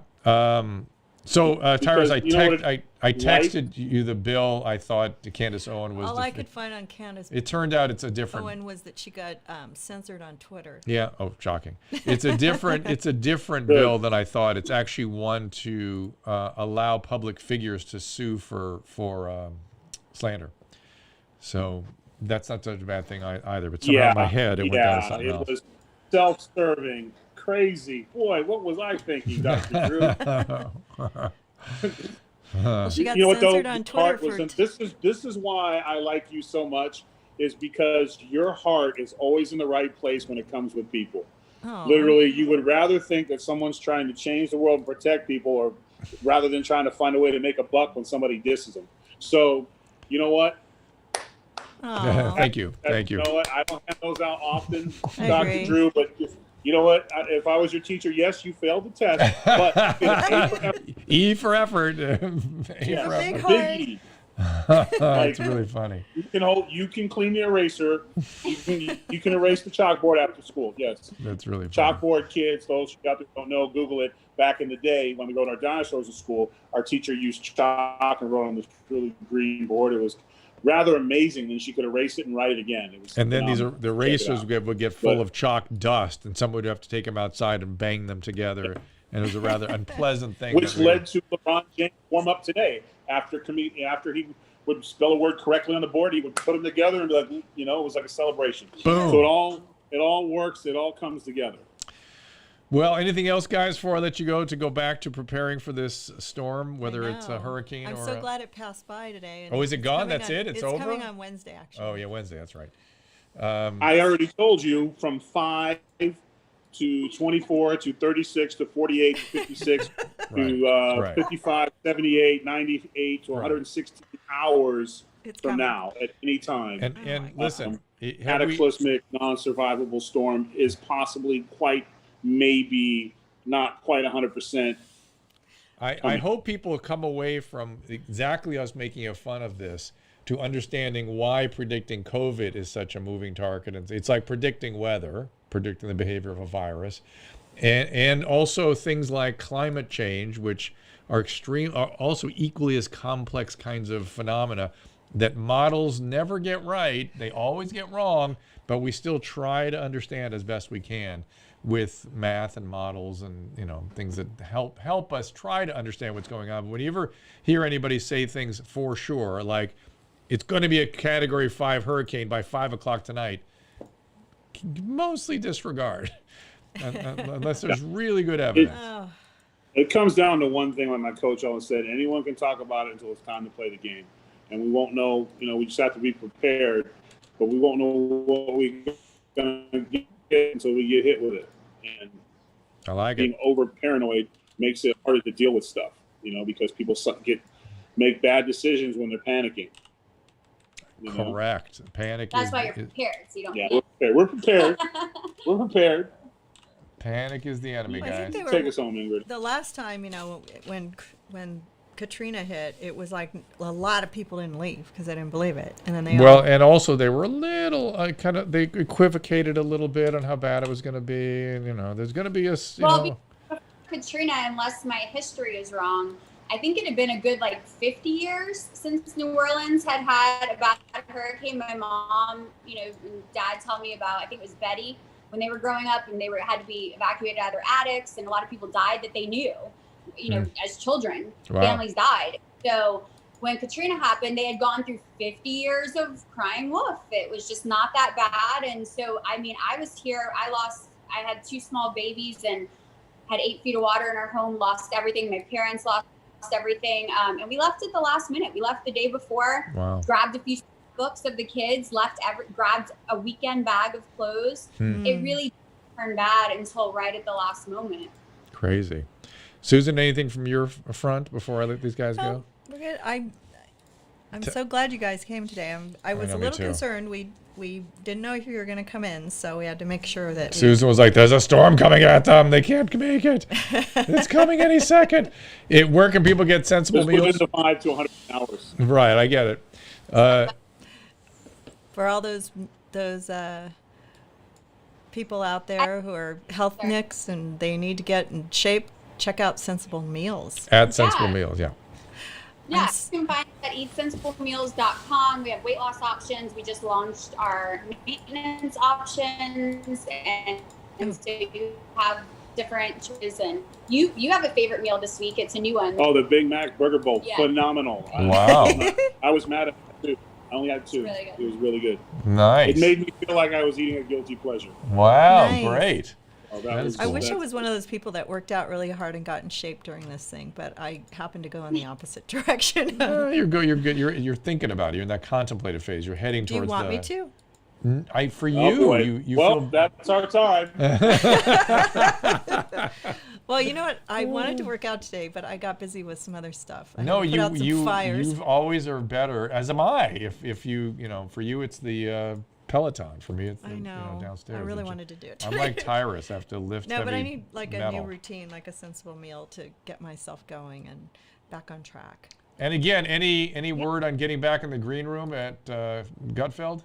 So, Tyrus, I texted you the bill I thought Candace Owen was. All I could find on Candace It turned out it's a different. Owen was that she got censored on Twitter. Yeah. Oh, shocking. It's a different bill than I thought. It's actually one to allow public figures to sue for slander. So that's not such a bad thing either. But somehow in my head it went down to something else. It was self-serving. Crazy. Boy, what was I thinking, Dr. Drew? Well, she got censored on Twitter this is why I like you so much, is because your heart is always in the right place when it comes with people. Oh. Literally, you would rather think that someone's trying to change the world and protect people, or rather than trying to find a way to make a buck when somebody disses them. So, you know what? Thank you. You know what? I don't have those out often, I Dr. agree. Drew, but you know what? If I was your teacher, yes, you failed the test, but E for effort. A big heart. big E. That's really funny. You can clean the eraser. You can erase the chalkboard after school. Yes. That's really funny. Chalkboard, kids, those who out there don't know, Google it. Back in the day when we wrote our dinosaurs in school, our teacher used chalk and wrote on this really green board. It was rather amazing. Then she could erase it and write it again. It was and then the erasers Check it out. would get full of chalk dust, and someone would have to take them outside and bang them together. And it was a rather unpleasant thing. Which led to LeBron James warm up today. After he would spell a word correctly on the board, he would put them together and be like, it was like a celebration. Boom. So it all works. It all comes together. Well, anything else, guys, before I let you go back to preparing for this storm, whether it's a hurricane I'm or so glad it passed by today. Oh, is it gone? That's it? It's over? It's coming on Wednesday, actually. Oh, yeah, Wednesday. That's right. I already told you from 5 to 24 to 36 to 48 to 56 to 55, 78, 98 to 116 hours from now at any time. And listen, cataclysmic, non-survivable storm is possibly maybe not quite 100%. I hope people come away from exactly us making fun of this to understanding why predicting COVID is such a moving target. It's like predicting weather, predicting the behavior of a virus, and also things like climate change, which are also equally as complex kinds of phenomena that models never get right. They always get wrong, but we still try to understand as best we can with math and models and things that help us try to understand what's going on. But when you ever hear anybody say things for sure, like it's going to be a Category 5 hurricane by 5 o'clock tonight, mostly disregard unless there's really good evidence. It comes down to one thing, like my coach always said: anyone can talk about it until it's time to play the game, and we won't know. We just have to be prepared, but we won't know what we're gonna get until we get hit with it. And I like being it. over paranoid makes it harder to deal with stuff, because people make bad decisions when they're panicking. Correct. Panic. That's why you're prepared, so you don't. Yeah, we're prepared. We're prepared. Panic is the enemy, I guys. think they Take were, us home, Ingrid. the last time, when Katrina hit, it was like a lot of people didn't leave because they didn't believe it, and then they And also they were a little they equivocated a little bit on how bad it was going to be, and there's going to be Katrina, unless my history is wrong, I think it had been a good 50 years since New Orleans had a bad hurricane. My mom, and dad tell me about, I think it was Betty, when they were growing up and they had to be evacuated out of their attics, and a lot of people died that they knew, as children. Wow. Families died. So when Katrina happened, they had gone through 50 years of crying wolf. It was just not that bad. And so, I was here, I had 2 small babies and had 8 feet of water in our home, lost everything. My parents lost everything. And we left at the last minute. We left the day before, Wow. grabbed a few books of the kids, grabbed a weekend bag of clothes. It really turned bad until right at the last moment. Crazy. Susan, anything from your front before I let these guys go? We're good. I'm so glad you guys came today. I was a me little too. concerned. We didn't know if you were going to come in, so we had to make sure that Susan was like, "There's a storm coming at them. They can't make it. It's coming any second." Where can people get sensible Just meals? within the 5 to 100 hours. Right, I get it. for all those people out there who are health nicks and they need to get in shape, check out Sensible Meals. At Sensible Meals, yeah. Yeah, you can find us at eatsensiblemeals.com. We have weight loss options. We just launched our maintenance options, and so you have different choices. And you have a favorite meal this week. It's a new one. Oh, the Big Mac Burger Bowl, Yeah. phenomenal. Wow. I was mad at it too. I only had 2. Really good. It was really good. Nice. It made me feel like I was eating a guilty pleasure. Wow, Nice. great. Oh, That is I cool. wish I was one of those people that worked out really hard and got in shape during this thing, but I happened to go in the opposite direction. You're good. You're good. You're thinking about it. You're in that contemplative phase. You're heading Do you towards want the. me to? For Oh, you, boy. you Well, feel. that's our time. Well, you know what? I wanted to work out today, but I got busy with some other stuff. I No, had to put out some fires. you've always are better, as am I. If you for you it's the Peloton. For me it's the I know. downstairs. I really It's- wanted to do it. I'm like Tyrus. I have to lift No, heavy but I need like a metal. new routine, like a sensible meal to get myself going and back on track. And again, any word on getting back in the green room at Gutfeld?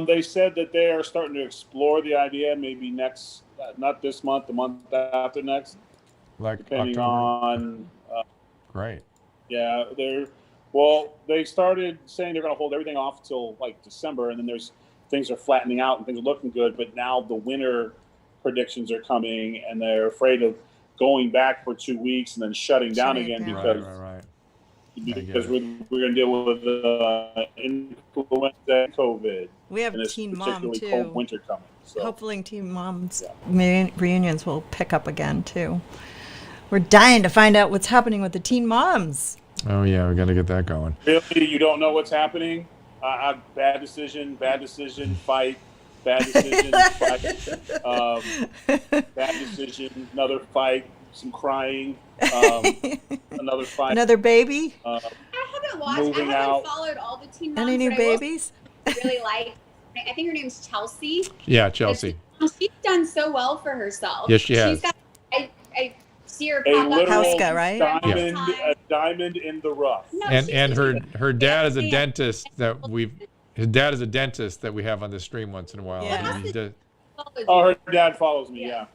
They said that they are starting to explore the idea, maybe next, not this month, the month after next, Like depending October? on. Great. Yeah, they started saying they're going to hold everything off till like December, and then things are flattening out and things are looking good. But now the winter predictions are coming, and they're afraid of going back for 2 weeks and then shutting down Shutting it again down. Right. because we're going to deal with influenza and COVID. We have And this Teen Mom particularly too. cold winter coming. So. Hopefully, Teen Mom's reunions will pick up again too. We're dying to find out what's happening with the Teen Moms. Oh yeah, we got to get that going. Really, you don't know what's happening? Bad decision, fight. Bad decision, fight. Bad decision, another fight, some crying, another fight. Another baby? I haven't watched. Moving I haven't out. followed all the Teen Moms. Any new but I will babies? really like. I think her name's Chelsea. Yeah, Chelsea. She's done so well for herself. Yes, she has. She's got, see her A pop up. literal Hauska, right? diamond, a diamond in the rough. No, And her dad is a Yeah. dentist his dad is a dentist that we have on the stream once in a while. Yeah. And he does- Oh, her dad follows me. Yeah.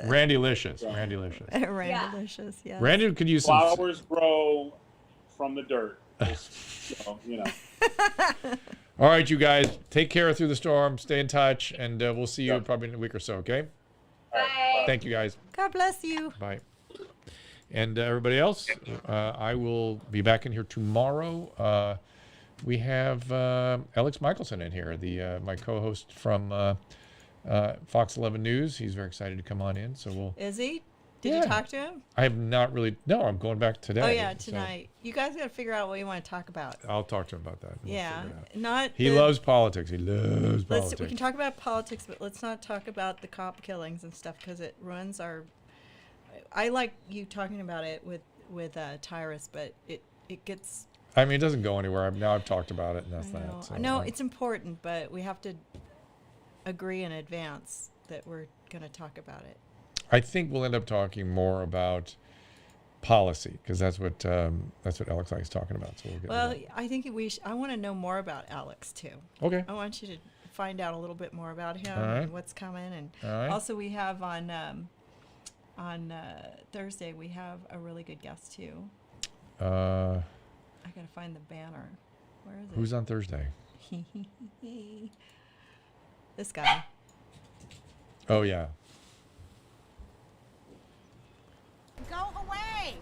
Randy Licious. Randy Licious. Randalicious, yeah. Randy could use some. Flowers grow from the dirt. So, you know. All right, you guys, take care through the storm. Stay in touch, and we'll see you probably in a week or so. Okay. Bye. Thank you, guys. God bless you. Bye. And everybody else, I will be back in here tomorrow. We have Alex Michelson in here, my co-host from Fox 11 News. He's very excited to come on in. So we'll. Is he? Did Yeah. you talk to him? I have not really. No, I'm going back today. Oh yeah, so tonight. You guys got to figure out what you want to talk about. I'll talk to him about that. We'll Yeah, figure it out. not. He loves politics. He loves We politics. can talk about politics, but let's not talk about the cop killings and stuff because it ruins our. I like you talking about it with Tyrus, but it gets. I mean, it doesn't go anywhere. I've talked about it, and that's I know. that. So, No, it's important, but we have to agree in advance that we're going to talk about it. I think we'll end up talking more about policy because that's what Alex likes talking about. So we'll get. Well, into I think I want to know more about Alex too. that. Okay. I want you to find out a little bit more about him All right. and what's coming, and All right. also we have on Thursday we have a really good guest too. I gotta find the banner. Where is it? Who's on Thursday? This guy. Oh yeah. Go away!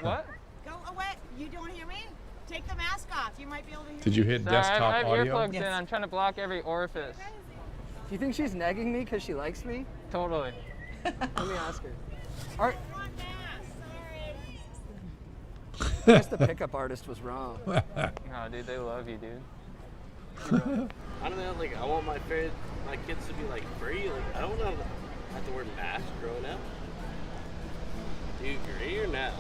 What? Go away! You don't hear me? Take the mask off. You might be able to hear Did me. you hit Sorry, desktop I have audio? earplugs in. Yes. I'm trying to block every orifice. Do you think she's nagging me because she likes me? Totally. Let me ask her. Are, Wrong mask. Sorry. I guess the pickup artist was wrong. No, dude, they love you, dude. I don't know, like, I want my kids to be, like, free. Like, I don't know have to wear masks growing up. Do you agree or not?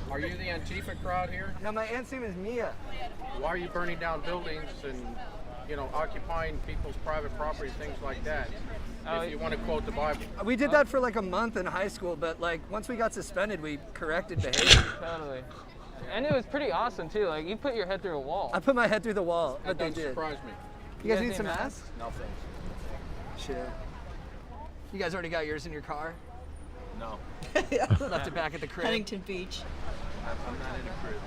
Are you the Antifa crowd here? Now my aunt's name is Mia. Why are you burning down buildings and, occupying people's private property, things like that? If you want to quote the Bible. We did that for like a month in high school, but like once we got suspended, we corrected behavior. Totally. And it was pretty awesome, too. Like, you put your head through a wall. I put my head through the wall, That but they doesn't did. surprise me. You guys need some masks? No thanks. Shit. You guys already got yours in your car? No. Left it back at the crib. Huntington Beach. I'm not in a crib.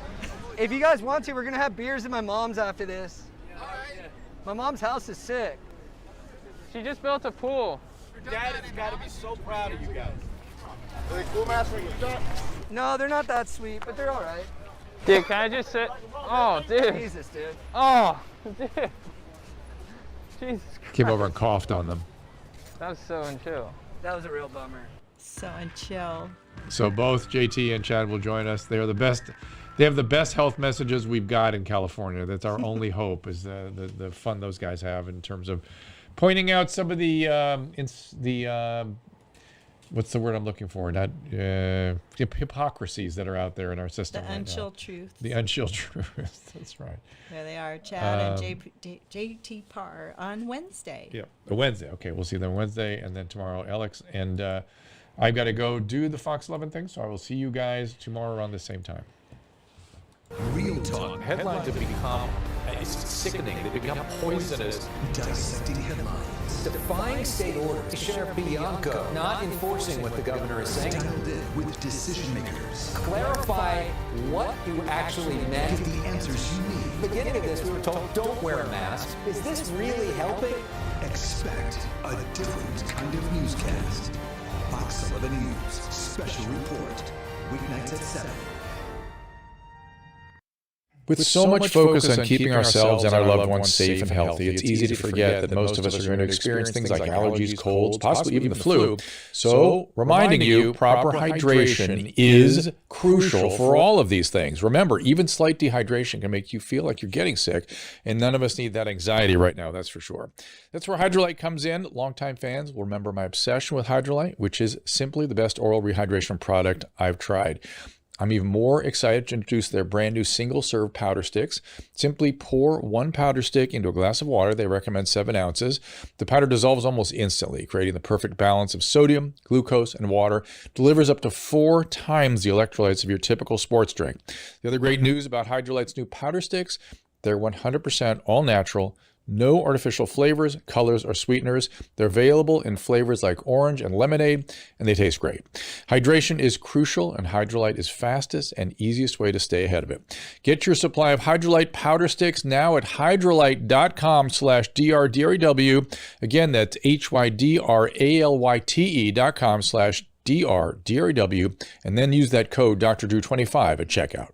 If you guys want to, we're gonna have beers at my mom's after this. My mom's house is sick. She just built a pool. Your dad has got to be so proud of you guys. Are they cool masks like you got? No, they're not that sweet, but they're all right. Dude, can I just sit? Oh, dude. Jesus, dude. Oh, dude. Jesus Christ. Came over and coughed on them. That was so unchill. That was a real bummer. So and chill. So both JT and Chad will join us. They are the best. They have the best health messages we've got in California. That's our only hope is the fun those guys have in terms of pointing out some of the what's the word I'm looking for? Not hypocrisies that are out there in our The system. right now. unchilled truth. The unchilled truth. That's right. There they are, Chad and JT Parr on Wednesday. Yeah, the Wednesday. Okay, we'll see them Wednesday, and then tomorrow, Alex. And I've got to go do the Fox 11 thing, so I will see you guys tomorrow around the same time. Real talk. Headlines have become it's sickening. They become poisonous. Dissecting headlines. Defying state orders. Sheriff Bianco not enforcing what the governor is saying. Dialed in with decision makers. Clarify what you actually meant. Get the answers you need. At the beginning of this, we were told, don't wear a mask. Is this really helping? Expect a different kind of newscast. Fox 11 News Special Report. Weeknights at 7. With so much focus on keeping ourselves and our loved ones safe and healthy, it's easy to forget that most of us are going to experience things like allergies, colds, possibly even the flu. So, reminding you, proper hydration is crucial for all of these things. Remember, even slight dehydration can make you feel like you're getting sick, and none of us need that anxiety right now, that's for sure. That's where Hydrolyte comes in. Longtime fans will remember my obsession with Hydrolyte, which is simply the best oral rehydration product I've tried. I'm even more excited to introduce their brand new single-serve powder sticks. Simply pour 1 powder stick into a glass of water. They recommend 7 ounces. The powder dissolves almost instantly, creating the perfect balance of sodium, glucose, and water. Delivers up to 4 times the electrolytes of your typical sports drink. The other great news about Hydrolyte's new powder sticks, they're 100% all natural. No artificial flavors, colors, or sweeteners. They're available in flavors like orange and lemonade, and they taste great. Hydration is crucial, and Hydrolyte is fastest and easiest way to stay ahead of it. Get your supply of Hydrolyte powder sticks now at hydrolyte.com/DRDREW. Again, that's HYDRALYTE.com/DRDREW, and then use that code Dr. Drew 25 at checkout.